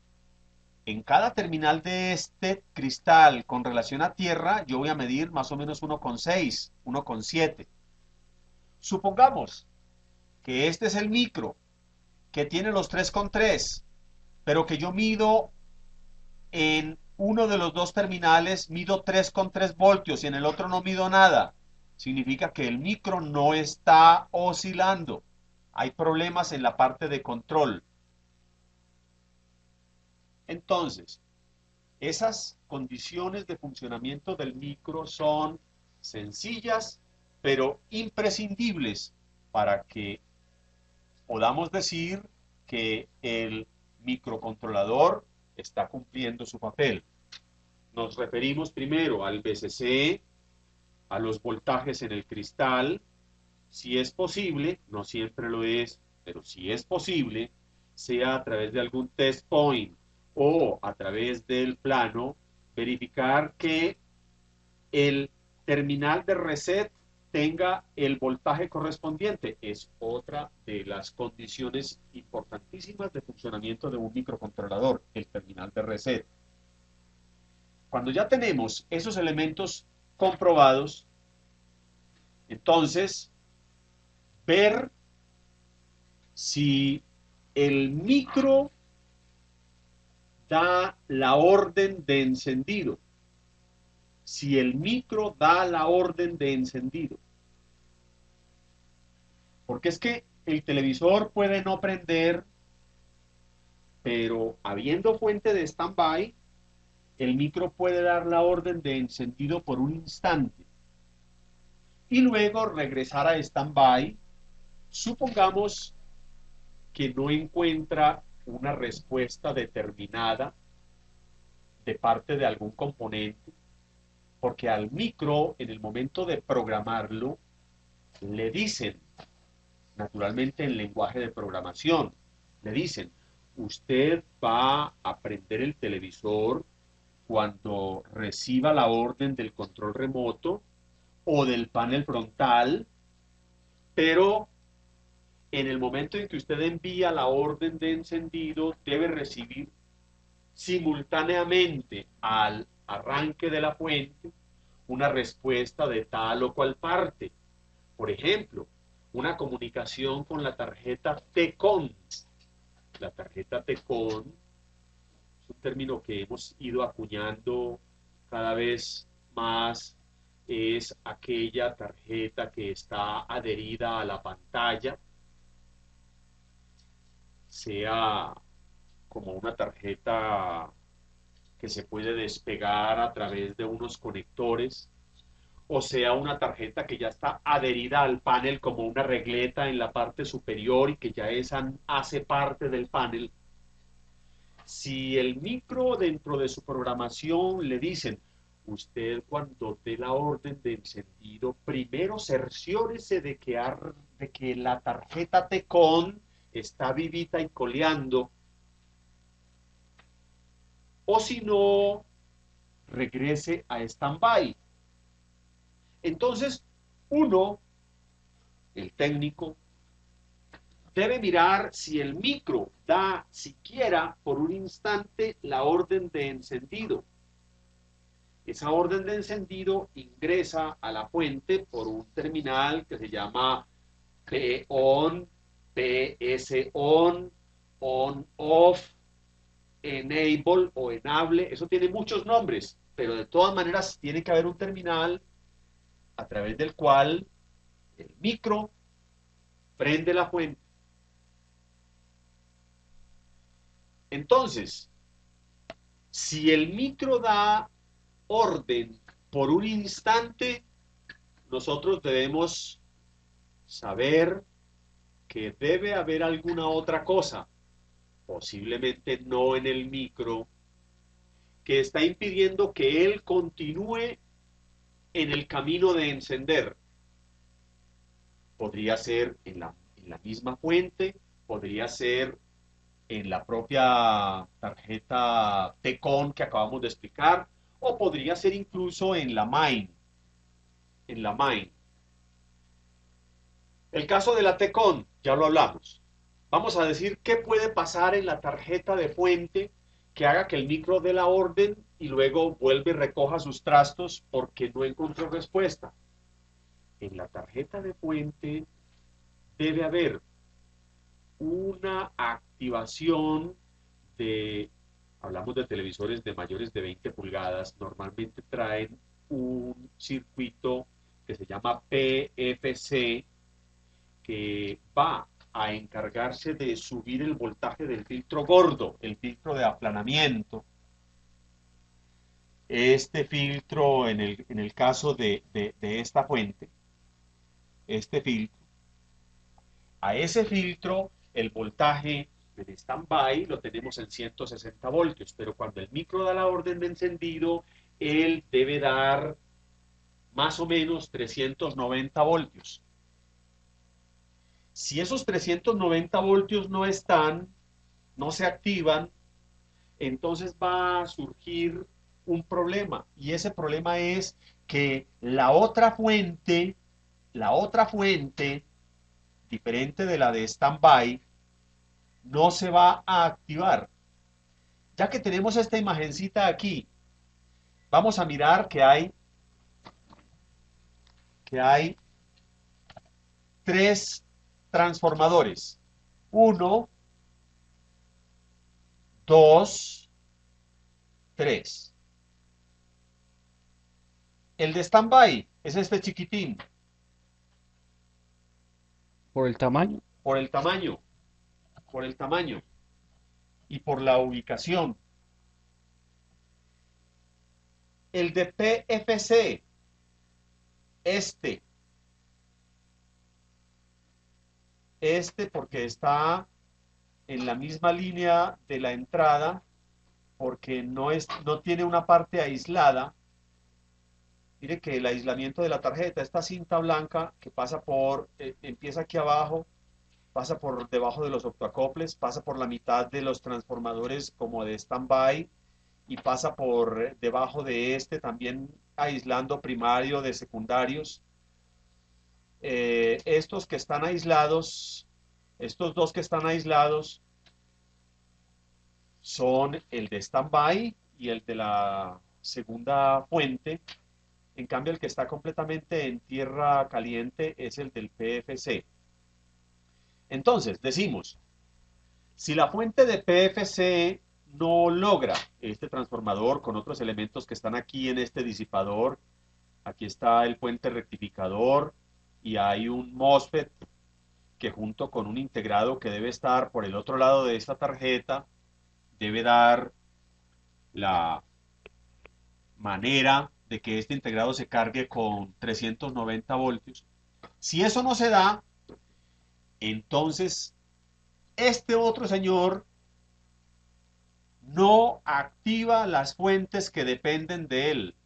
en cada terminal de este cristal con relación a tierra, yo voy a medir más o menos 1,6, 1,7. Supongamos que este es el micro, que tiene los 3,3, pero que yo mido en uno de los dos terminales, mido 3,3 voltios y en el otro no mido nada. Significa que el micro no está oscilando. Hay problemas en la parte de control. Entonces, esas condiciones de funcionamiento del micro son sencillas, pero imprescindibles para que podamos decir que el microcontrolador está cumpliendo su papel. Nos referimos primero al VCC, a los voltajes en el cristal, si es posible, no siempre lo es, pero si es posible, sea a través de algún test point o a través del plano, verificar que el terminal de reset tenga el voltaje correspondiente. Es otra de las condiciones importantísimas de funcionamiento de un microcontrolador, el terminal de reset. Cuando ya tenemos esos elementos comprobados, entonces ver si el micro da la orden de encendido. Si el micro da la orden de encendido. Porque es que el televisor puede no prender, pero habiendo fuente de standby, el micro puede dar la orden de encendido por un instante y luego regresar a standby. Supongamos que no encuentra una respuesta determinada de parte de algún componente, porque al micro, en el momento de programarlo, le dicen, naturalmente en lenguaje de programación, le dicen, usted va a prender el televisor cuando reciba la orden del control remoto o del panel frontal, pero en el momento en que usted envía la orden de encendido, debe recibir simultáneamente al arranque de la fuente una respuesta de tal o cual parte. Por ejemplo, una comunicación con la tarjeta TCON. La tarjeta TCON es un término que hemos ido acuñando cada vez más. Es aquella tarjeta que está adherida a la pantalla, sea como una tarjeta que se puede despegar a través de unos conectores, o sea una tarjeta que ya está adherida al panel como una regleta en la parte superior y que ya esa hace parte del panel. Si el micro dentro de su programación le dicen, usted cuando dé la orden de encendido, primero cerciórese de que la tarjeta TCON está vivita y coleando, o si no, regrese a standby. Entonces, uno, el técnico, debe mirar si el micro da siquiera por un instante la orden de encendido. Esa orden de encendido ingresa a la fuente por un terminal que se llama PON, PSON, ON-OFF, Enable o Enable. Eso tiene muchos nombres, pero de todas maneras tiene que haber un terminal a través del cual el micro prende la fuente. Entonces, si el micro da orden por un instante, nosotros debemos saber que debe haber alguna otra cosa, posiblemente no en el micro, que está impidiendo que él continúe en el camino de encender. Podría ser en la misma fuente, podría ser en la propia tarjeta TCON que acabamos de explicar, o podría ser incluso en la main. En la main. El caso de la TCON, ya lo hablamos. Vamos a decir qué puede pasar en la tarjeta de fuente que haga que el micro dé la orden y luego vuelve y recoja sus trastos porque no encontró respuesta. En la tarjeta de fuente debe haber una activación de, hablamos de televisores de mayores de 20 pulgadas, normalmente traen un circuito que se llama PFC, que va a encargarse de subir el voltaje del filtro gordo, el filtro de aplanamiento. Este filtro, en el caso de esta fuente, este filtro, a ese filtro el voltaje en standby lo tenemos en 160 voltios, pero cuando el micro da la orden de encendido, él debe dar más o menos 390 voltios. Si esos 390 voltios no están, no se activan, entonces va a surgir un problema. Y ese problema es que la otra fuente la otra fuente, diferente de la de standby, no se va a activar. Ya que tenemos esta imagencita aquí, vamos a mirar que hay tres transformadores. Uno, dos, tres. El de standby es este chiquitín, Por el tamaño. por el tamaño, por el tamaño y por la ubicación. El de PFC, este, porque está en la misma línea de la entrada, porque no tiene una parte aislada. Mire que el aislamiento de la tarjeta, esta cinta blanca que empieza aquí abajo, pasa por debajo de los octoacoples, pasa por la mitad de los transformadores como de standby y pasa por debajo de este también aislando primario de secundarios. Estos que están aislados, estos dos que están aislados son el de standby y el de la segunda fuente. En cambio, el que está completamente en tierra caliente es el del PFC. Entonces, decimos, si la fuente de PFC no logra este transformador con otros elementos que están aquí en este disipador, aquí está el puente rectificador y hay un MOSFET que junto con un integrado que debe estar por el otro lado de esta tarjeta, debe dar la manera de que este integrado se cargue con 390 voltios. Si eso no se da, entonces este otro señor no activa las fuentes que dependen de él.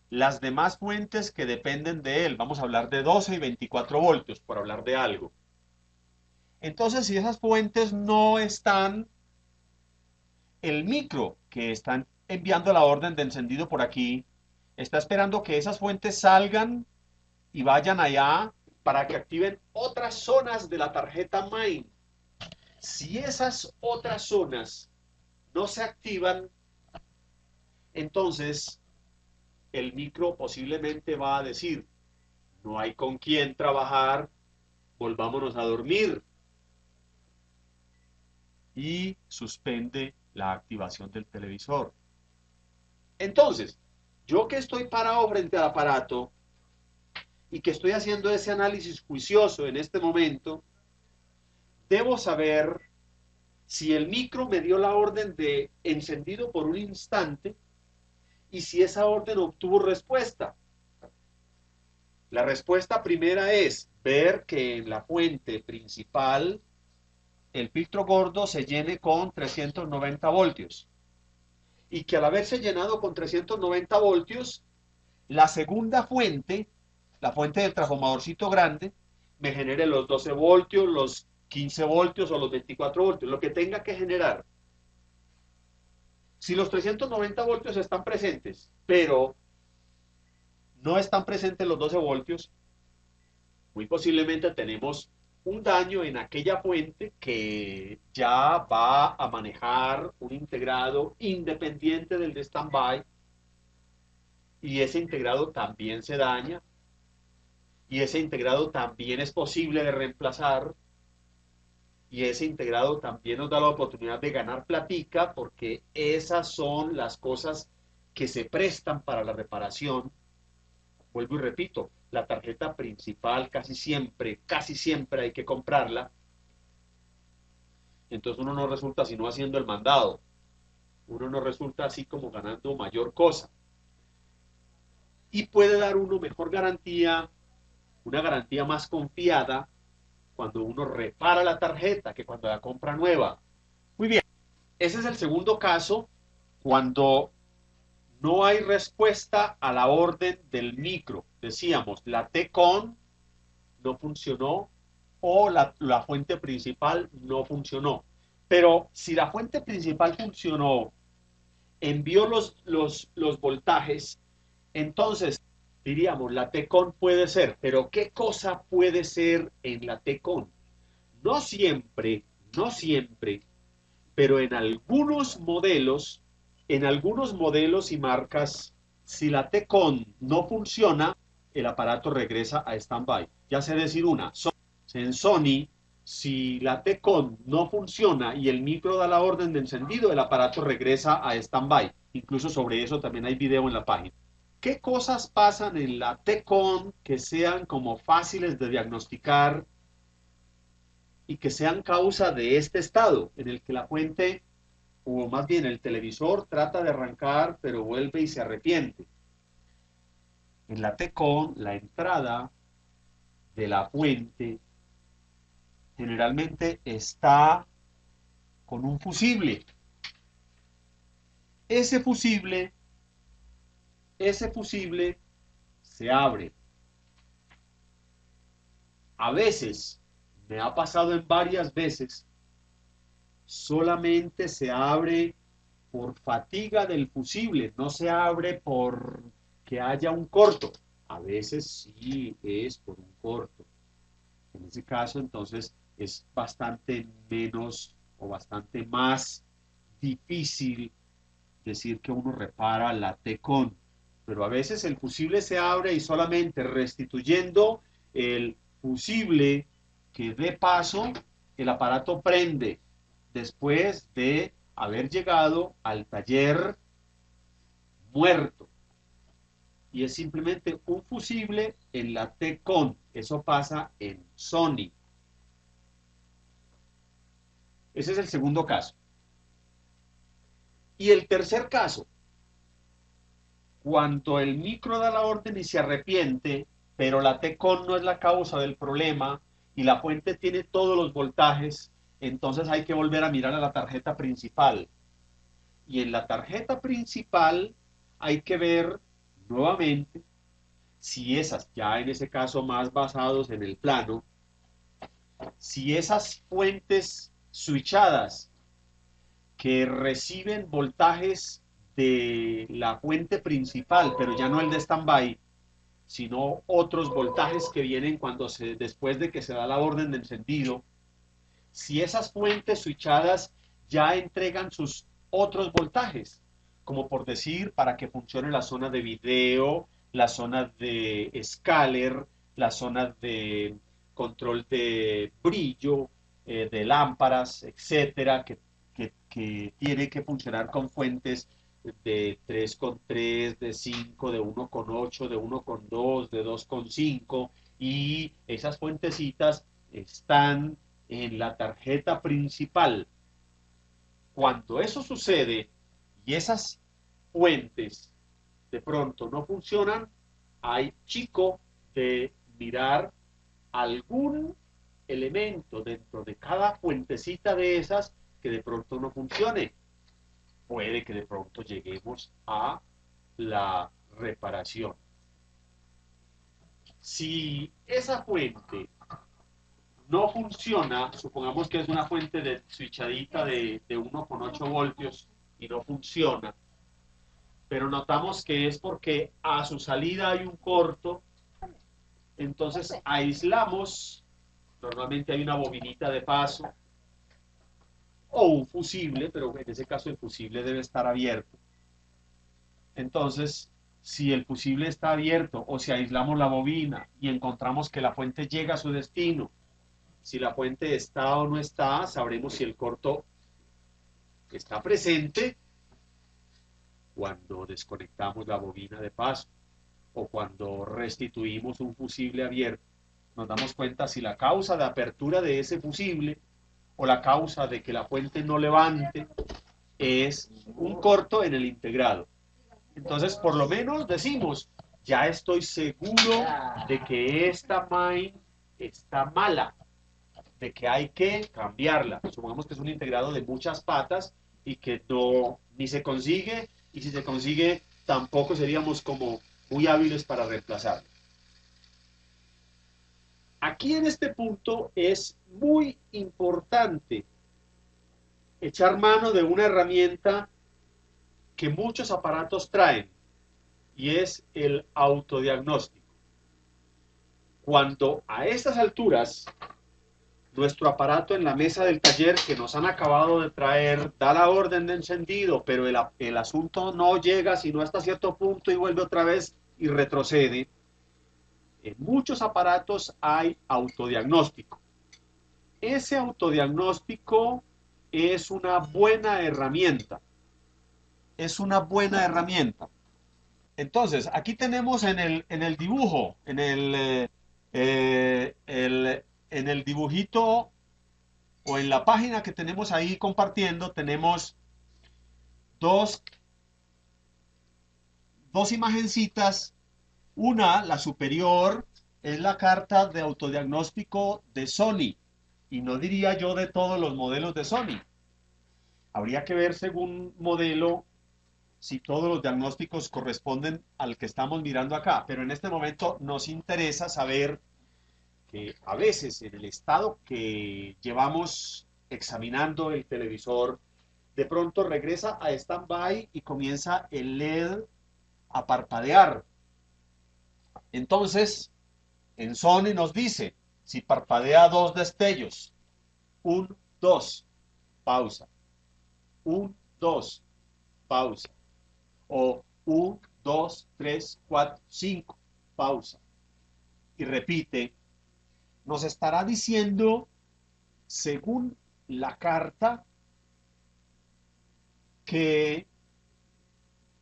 Las demás fuentes que dependen de él, vamos a hablar de 12 y 24 voltios, por hablar de algo. Entonces, si esas fuentes no están, el micro que está enviando la orden de encendido por aquí, está esperando que esas fuentes salgan y vayan allá para que activen otras zonas de la tarjeta main. Si esas otras zonas no se activan, entonces el micro posiblemente va a decir, no hay con quién trabajar, volvámonos a dormir. Y suspende la activación del televisor. Entonces, yo que estoy parado frente al aparato y que estoy haciendo ese análisis juicioso en este momento, debo saber si el micro me dio la orden de encendido por un instante y si esa orden obtuvo respuesta. La respuesta primera es ver que en la fuente principal el filtro gordo se llene con 390 voltios y que al haberse llenado con 390 voltios, la segunda fuente, la fuente del transformadorcito grande, me genere los 12 voltios, los 15 voltios o los 24 voltios, lo que tenga que generar. Si los 390 voltios están presentes, pero no están presentes los 12 voltios, muy posiblemente tenemos un daño en aquella fuente que ya va a manejar un integrado independiente del de standby y ese integrado también se daña y ese integrado también es posible de reemplazar y ese integrado también nos da la oportunidad de ganar platica porque esas son las cosas que se prestan para la reparación. Vuelvo y repito, la tarjeta principal casi siempre hay que comprarla. Entonces uno no resulta sino haciendo el mandado. Uno no resulta así como ganando mayor cosa. Y puede dar uno mejor garantía, una garantía más confiada cuando uno repara la tarjeta que cuando la compra nueva. Muy bien, ese es el segundo caso cuando no hay respuesta a la orden del micro. Decíamos, la T-Con no funcionó o la fuente principal no funcionó. Pero si la fuente principal funcionó, envió los voltajes, entonces diríamos, la TECON puede ser, pero ¿qué cosa puede ser en la TECON? No siempre, no siempre, pero en algunos modelos y marcas, si la TECON no funciona, el aparato regresa a stand-by. Ya sé decir una, en Sony, si la TECON no funciona y el micro da la orden de encendido, el aparato regresa a stand-by. Incluso sobre eso también hay video en la página. ¿Qué cosas pasan en la TECON que sean como fáciles de diagnosticar y que sean causa de este estado en el que la fuente, o más bien el televisor, trata de arrancar, pero vuelve y se arrepiente? En la TECON, la entrada de la fuente generalmente está con un fusible. Ese fusible, ese fusible se abre. A veces, me ha pasado en varias veces, solamente se abre por fatiga del fusible, no se abre por que haya un corto. A veces sí es por un corto. En ese caso, entonces, es bastante menos o bastante más difícil decir que uno repara la TECON. Pero a veces el fusible se abre y solamente restituyendo el fusible que dé paso, el aparato prende después de haber llegado al taller muerto. Y es simplemente un fusible en la TECON. Eso pasa en Sony. Ese es el segundo caso. Y el tercer caso, cuando el micro da la orden y se arrepiente, pero la TECON no es la causa del problema y la fuente tiene todos los voltajes, entonces hay que volver a mirar a la tarjeta principal. Y en la tarjeta principal hay que ver nuevamente si esas, ya en ese caso más basados en el plano, si esas fuentes switchadas que reciben voltajes de la fuente principal, pero ya no el de standby, sino otros voltajes que vienen después de que se da la orden de encendido, si esas fuentes switchadas ya entregan sus otros voltajes, como por decir, para que funcione la zona de video, la zona de escaler, la zona de control de brillo, de lámparas, etcétera, que tiene que funcionar con fuentes de 3,3, de 5, de 1,8, de 1,2, de 2,5, y esas fuentecitas están en la tarjeta principal. Cuando eso sucede y esas fuentes de pronto no funcionan, hay chico de mirar algún elemento dentro de cada fuentecita de esas que de pronto no funcione. Puede que de pronto lleguemos a la reparación. Si esa fuente no funciona, supongamos que es una fuente de switchadita de 1,8 voltios y no funciona, pero notamos que es porque a su salida hay un corto, entonces aislamos, normalmente hay una bobinita de paso o un fusible, pero en ese caso el fusible debe estar abierto. Entonces, si el fusible está abierto o si aislamos la bobina y encontramos que la fuente llega a su destino, si la fuente está o no está, sabremos si el corto está presente cuando desconectamos la bobina de paso o cuando restituimos un fusible abierto. Nos damos cuenta si la causa de apertura de ese fusible o la causa de que la fuente no levante es un corto en el integrado. Entonces, por lo menos decimos, ya estoy seguro de que esta main está mala, de que hay que cambiarla. Supongamos que es un integrado de muchas patas y que no, ni se consigue, y si se consigue, tampoco seríamos como muy hábiles para reemplazarlo. Aquí en este punto es muy importante echar mano de una herramienta que muchos aparatos traen, y es el autodiagnóstico. Cuando a estas alturas nuestro aparato en la mesa del taller que nos han acabado de traer da la orden de encendido, pero el asunto no llega sino hasta cierto punto y vuelve otra vez y retrocede. En muchos aparatos hay autodiagnóstico. Ese autodiagnóstico es una buena herramienta. Es una buena herramienta. Entonces, aquí tenemos en el dibujo, en el dibujito o en la página que tenemos ahí compartiendo, tenemos dos, dos imagencitas. Una, la superior, es la carta de autodiagnóstico de Sony. Y no diría yo de todos los modelos de Sony. Habría que ver según modelo si todos los diagnósticos corresponden al que estamos mirando acá. Pero en este momento nos interesa saber que a veces en el estado que llevamos examinando el televisor, de pronto regresa a stand-by y comienza el LED a parpadear. Entonces, en Sony nos dice, si parpadea dos destellos, un, dos, pausa, un, dos, pausa, o un, dos, tres, cuatro, cinco, pausa, y repite, nos estará diciendo, según la carta, que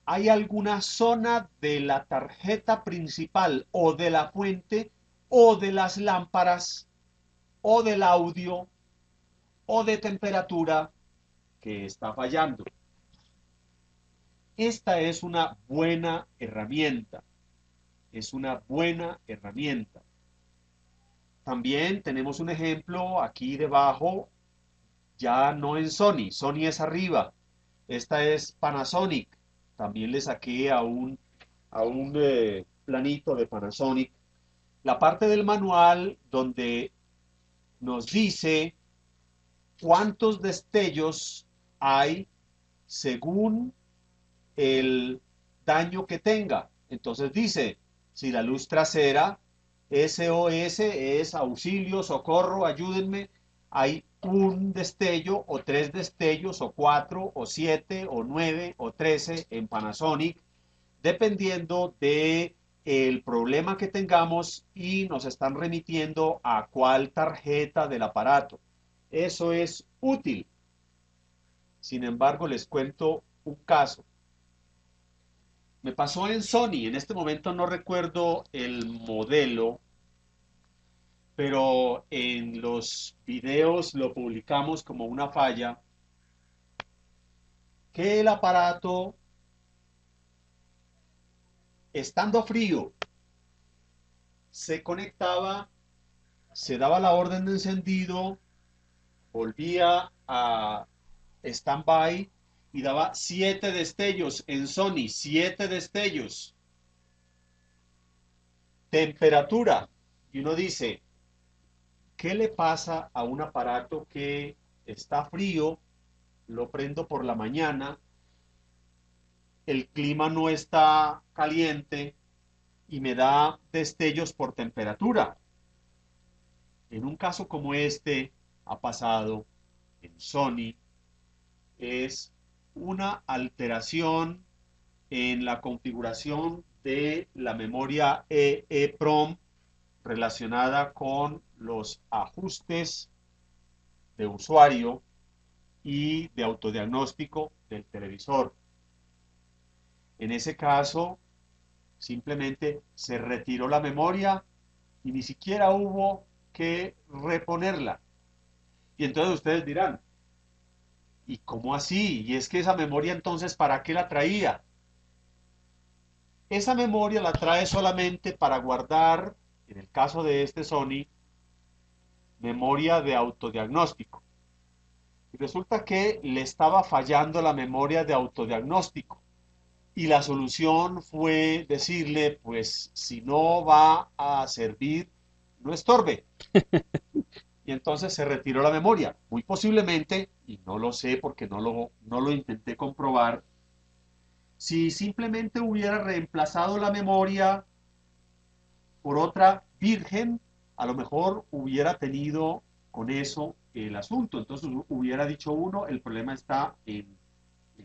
hay alguna zona de la tarjeta principal o de la fuente o de las lámparas o del audio o de temperatura que está fallando. Esta es una buena herramienta. Es una buena herramienta. También tenemos un ejemplo aquí debajo, ya no en Sony. Sony es arriba. Esta es Panasonic. También le saqué a un planito de Panasonic. La parte del manual donde nos dice cuántos destellos hay según el daño que tenga. Entonces dice, si la luz trasera, SOS es auxilio, socorro, ayúdenme, hay un destello o tres destellos o cuatro o siete o nueve o 13 en Panasonic, dependiendo de el problema que tengamos y nos están remitiendo a cuál tarjeta del aparato. Eso es útil. Sin embargo, les cuento un caso. Me pasó en Sony, en este momento no recuerdo el modelo, pero en los videos lo publicamos como una falla, que el aparato, estando frío, se conectaba, se daba la orden de encendido, volvía a stand-by y daba 7 destellos en Sony, 7 destellos. Temperatura. Y uno dice, ¿qué le pasa a un aparato que está frío? Lo prendo por la mañana, el clima no está caliente y me da destellos por temperatura. En un caso como este ha pasado en Sony, es una alteración en la configuración de la memoria EEPROM relacionada con los ajustes de usuario y de autodiagnóstico del televisor. En ese caso, simplemente se retiró la memoria y ni siquiera hubo que reponerla. Y entonces ustedes dirán, ¿y cómo así? Y es que esa memoria entonces, ¿para qué la traía? Esa memoria la trae solamente para guardar, en el caso de este Sony, memoria de autodiagnóstico. Y resulta que le estaba fallando la memoria de autodiagnóstico. Y la solución fue decirle, pues si no va a servir, no estorbe. Y entonces se retiró la memoria. Muy posiblemente, y no lo sé porque no lo intenté comprobar, Si simplemente hubiera reemplazado la memoria por otra virgen, a lo mejor hubiera tenido con eso el asunto. Entonces hubiera dicho uno, el problema está en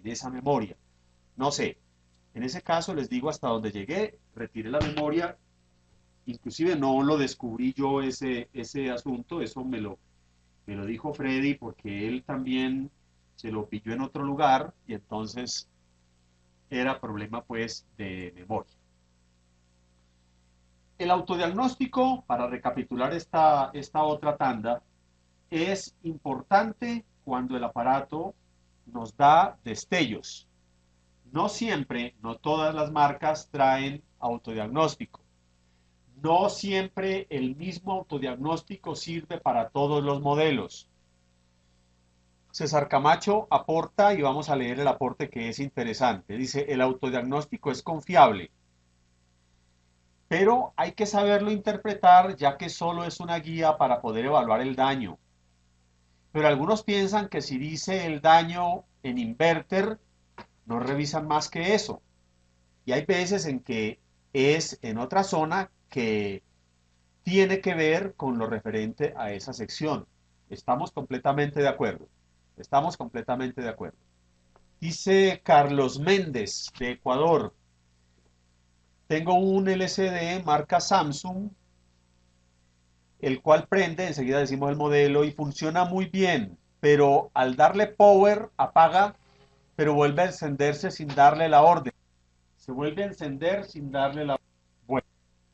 esa memoria. No sé, en ese caso les digo hasta donde llegué, retiré la memoria, inclusive no lo descubrí yo ese asunto, eso me lo dijo Freddy porque él también se lo pilló en otro lugar y entonces era problema pues de memoria. El autodiagnóstico, para recapitular esta otra tanda, es importante cuando el aparato nos da destellos. No siempre, no todas las marcas traen autodiagnóstico. No siempre el mismo autodiagnóstico sirve para todos los modelos. César Camacho aporta, y vamos a leer el aporte que es interesante. Dice, el autodiagnóstico es confiable, pero hay que saberlo interpretar ya que solo es una guía para poder evaluar el daño. Pero algunos piensan que si dice el daño en inverter, no revisan más que eso. Y hay veces en que es en otra zona que tiene que ver con lo referente a esa sección. Estamos completamente de acuerdo. Estamos completamente de acuerdo. Dice Carlos Méndez de Ecuador. Tengo un LCD marca Samsung, el cual prende, enseguida decimos el modelo, y funciona muy bien, pero al darle power apaga, pero vuelve a encenderse sin darle la orden. Se vuelve a encender sin darle la orden. Bueno,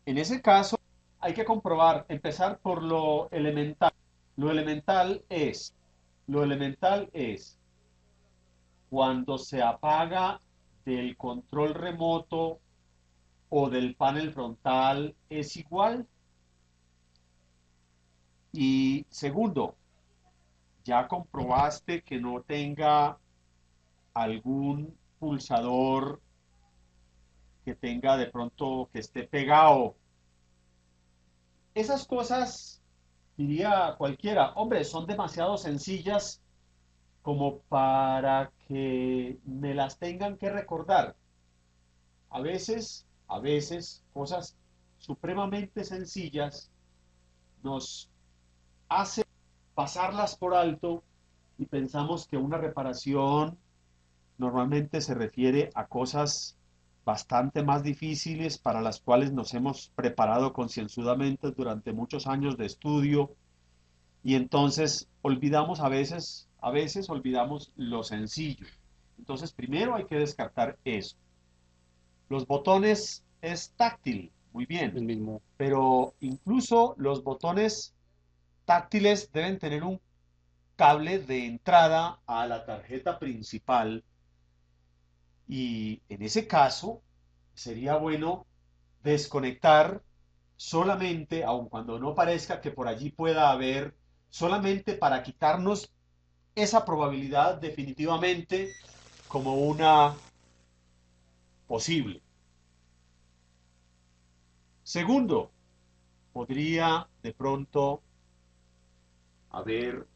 en ese caso hay que comprobar, empezar por lo elemental. Lo elemental es, lo elemental es cuando se apaga del control remoto o del panel frontal es igual. Y segundo, ya comprobaste que no tenga algún pulsador que tenga de pronto que esté pegado. Esas cosas, diría cualquiera, hombre, son demasiado sencillas como para que me las tengan que recordar. A veces, cosas supremamente sencillas nos hacen pasarlas por alto y pensamos que una reparación normalmente se refiere a cosas bastante más difíciles para las cuales nos hemos preparado concienzudamente durante muchos años de estudio y entonces olvidamos a veces olvidamos lo sencillo. Entonces primero hay que descartar eso. Los botones es táctil, muy bien, El mismo. pero incluso los botones táctiles deben tener un cable de entrada a la tarjeta principal y en ese caso sería bueno desconectar solamente, aun cuando no parezca que por allí pueda haber, solamente para quitarnos esa probabilidad definitivamente como una posible. Segundo, podría de pronto haber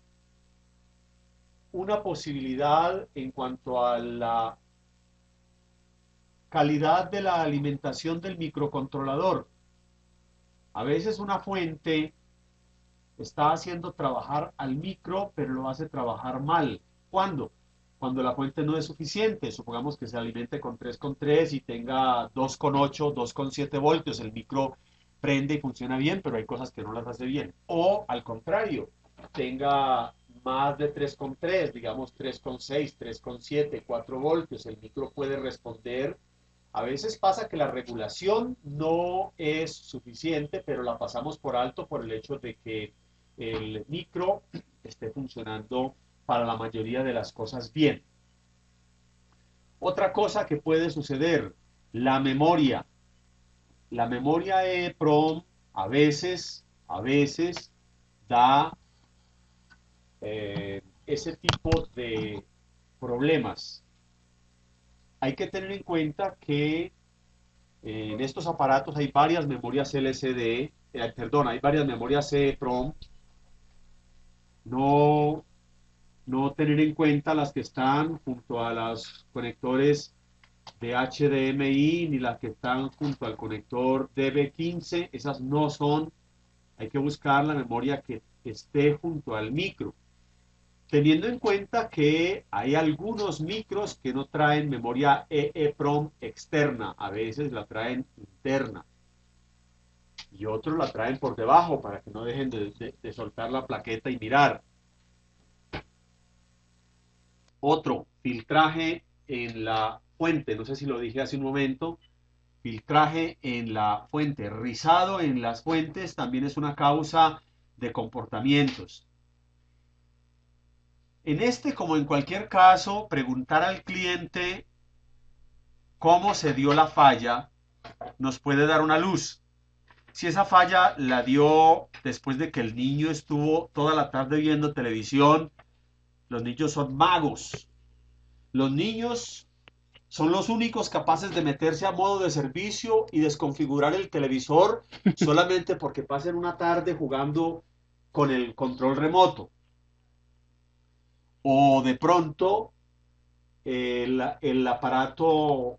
una posibilidad en cuanto a la calidad de la alimentación del microcontrolador. A veces una fuente está haciendo trabajar al micro, pero lo hace trabajar mal. ¿Cuándo? Cuando la fuente no es suficiente. Supongamos que se alimente con 3,3 y tenga 2,8, 2,7 voltios. El micro prende y funciona bien, pero hay cosas que no las hace bien. O al contrario, tenga más de 3,3, digamos 3,6, 3,7, 4 voltios. El micro puede responder. A veces pasa que la regulación no es suficiente, pero la pasamos por alto por el hecho de que el micro esté funcionando para la mayoría de las cosas bien. Otra cosa que puede suceder, la memoria. La memoria EEPROM a veces da ese tipo de problemas. Hay que tener en cuenta que en estos aparatos hay varias memorias LCD, hay varias memorias EEPROM. No, no tener en cuenta las que están junto a los conectores de HDMI ni las que están junto al conector DB15, esas no son. Hay que buscar la memoria que esté junto al micro, teniendo en cuenta que hay algunos micros que no traen memoria EEPROM externa, a veces la traen interna y otros la traen por debajo para que no dejen de soltar la plaqueta y mirar. Otro, filtraje en la fuente, no sé si lo dije hace un momento, filtraje en la fuente, rizado en las fuentes también es una causa de comportamientos. En este, como en cualquier caso, preguntar al cliente cómo se dio la falla nos puede dar una luz. Si esa falla la dio después de que el niño estuvo toda la tarde viendo televisión, los niños son magos. Los niños son los únicos capaces de meterse a modo de servicio y desconfigurar el televisor solamente porque pasen una tarde jugando con el control remoto. O de pronto el aparato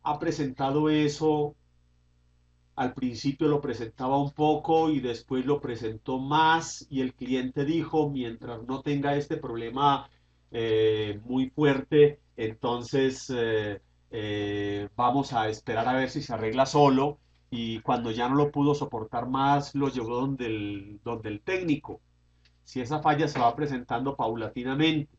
ha presentado eso, al principio lo presentaba un poco y después lo presentó más y el cliente dijo, mientras no tenga este problema muy fuerte, entonces vamos a esperar a ver si se arregla solo, y cuando ya no lo pudo soportar más lo llevó donde el técnico. Si esa falla se va presentando paulatinamente,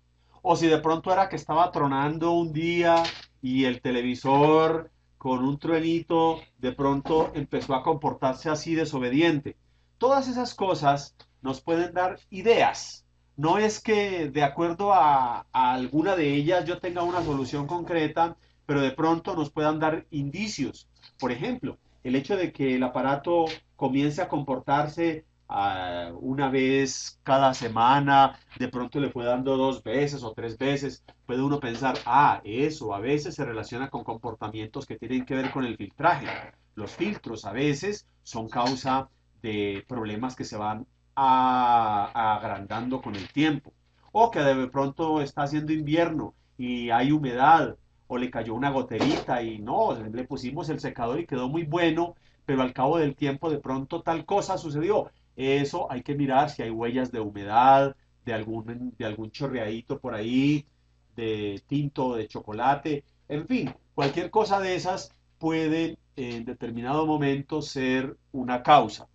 o si de pronto era que estaba tronando un día y el televisor con un truenito de pronto empezó a comportarse así desobediente. Todas esas cosas nos pueden dar ideas. No es que de acuerdo a alguna de ellas yo tenga una solución concreta, pero de pronto nos puedan dar indicios. Por ejemplo, el hecho de que el aparato comience a comportarse una vez cada semana, de pronto le fue dando 2 veces o 3 veces, puede uno pensar, eso a veces se relaciona con comportamientos que tienen que ver con el filtraje. Los filtros a veces son causa de problemas que se van agrandando con el tiempo. O que de pronto está haciendo invierno y hay humedad, o le cayó una goterita y no, le pusimos el secador y quedó muy bueno, pero al cabo del tiempo de pronto tal cosa sucedió. Eso hay que mirar si hay huellas de humedad, de algún chorreadito por ahí, de tinto, de chocolate, en fin, cualquier cosa de esas puede en determinado momento ser una causa.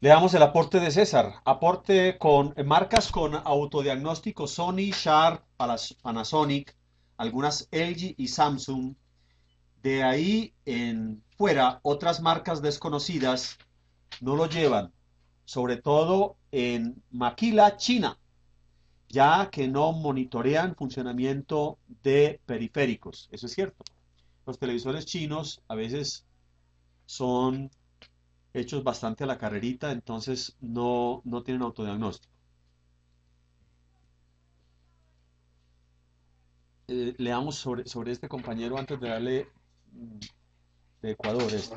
Le damos el aporte de César, aporte con marcas con autodiagnóstico Sony, Sharp, Panasonic, algunas LG y Samsung. De ahí en fuera, otras marcas desconocidas no lo llevan, sobre todo en maquila china, ya que no monitorean funcionamiento de periféricos. Eso es cierto. Los televisores chinos a veces son hechos bastante a la carrerita, entonces no tienen autodiagnóstico. Leamos sobre este compañero antes de darle de Ecuador este.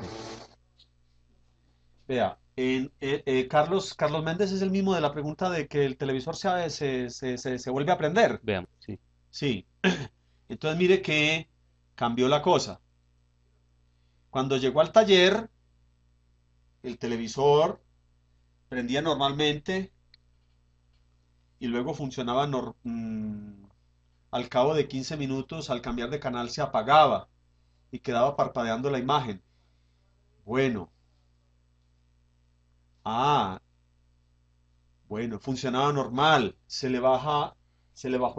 Vea, Carlos Méndez es el mismo de la pregunta de que el televisor se vuelve a prender. Veamos, sí. Sí. Entonces mire que cambió la cosa. Cuando llegó al taller, el televisor prendía normalmente y luego funcionaba al cabo de 15 minutos, al cambiar de canal se apagaba y quedaba parpadeando la imagen. Bueno, ah, bueno, funcionaba normal, se le bajó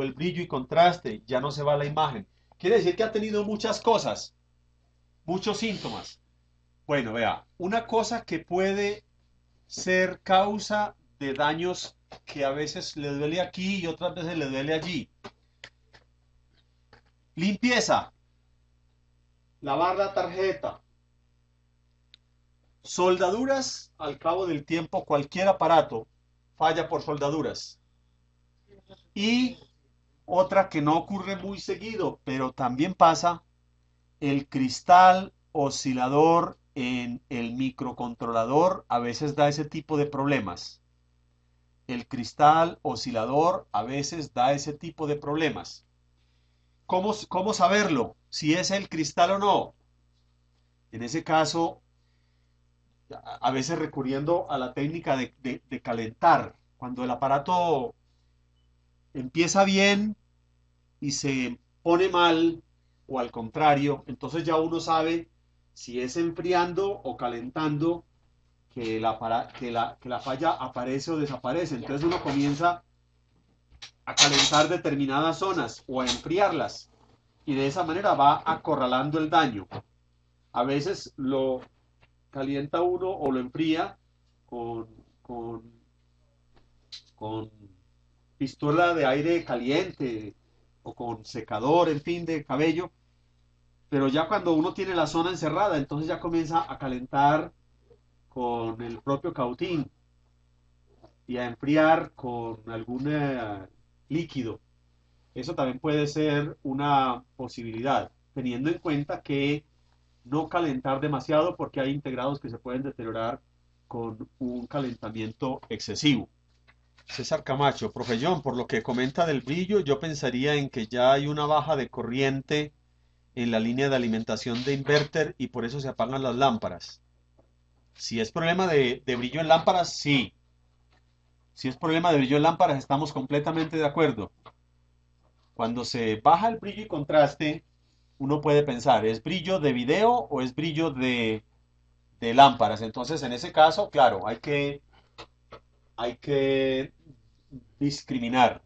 el brillo y contraste, ya no se va la imagen. Quiere decir que ha tenido muchas cosas, muchos síntomas. Bueno, vea, una cosa que puede ser causa de daños que a veces le duele aquí y otras veces le duele allí. Limpieza, lavar la tarjeta, soldaduras, al cabo del tiempo cualquier aparato falla por soldaduras. Y otra que no ocurre muy seguido, pero también pasa, el cristal oscilador en el microcontrolador a veces da ese tipo de problemas. El cristal oscilador a veces da ese tipo de problemas. cómo saberlo? Si es el cristal o no. En ese caso, a veces recurriendo a la técnica de calentar. Cuando el aparato empieza bien y se pone mal, o al contrario, entonces ya uno sabe si es enfriando o calentando que la falla aparece o desaparece. Entonces uno comienza a calentar determinadas zonas o a enfriarlas y de esa manera va acorralando el daño. A veces lo calienta uno o lo enfría con, con, con pistola de aire caliente o con secador, en fin, de cabello, pero ya cuando uno tiene la zona encerrada, entonces ya comienza a calentar con el propio cautín y a enfriar con algún líquido. Eso también puede ser una posibilidad, teniendo en cuenta que no calentar demasiado porque hay integrados que se pueden deteriorar con un calentamiento excesivo. César Camacho, profe John, por lo que comenta del brillo, yo pensaría en que ya hay una baja de corriente en la línea de alimentación de inverter y por eso se apagan las lámparas. Si es problema de brillo en lámparas, sí. Si es problema de brillo en lámparas, estamos completamente de acuerdo. Cuando se baja el brillo y contraste, uno puede pensar, ¿es brillo de video o es brillo de lámparas? Entonces, en ese caso, claro, hay que discriminar.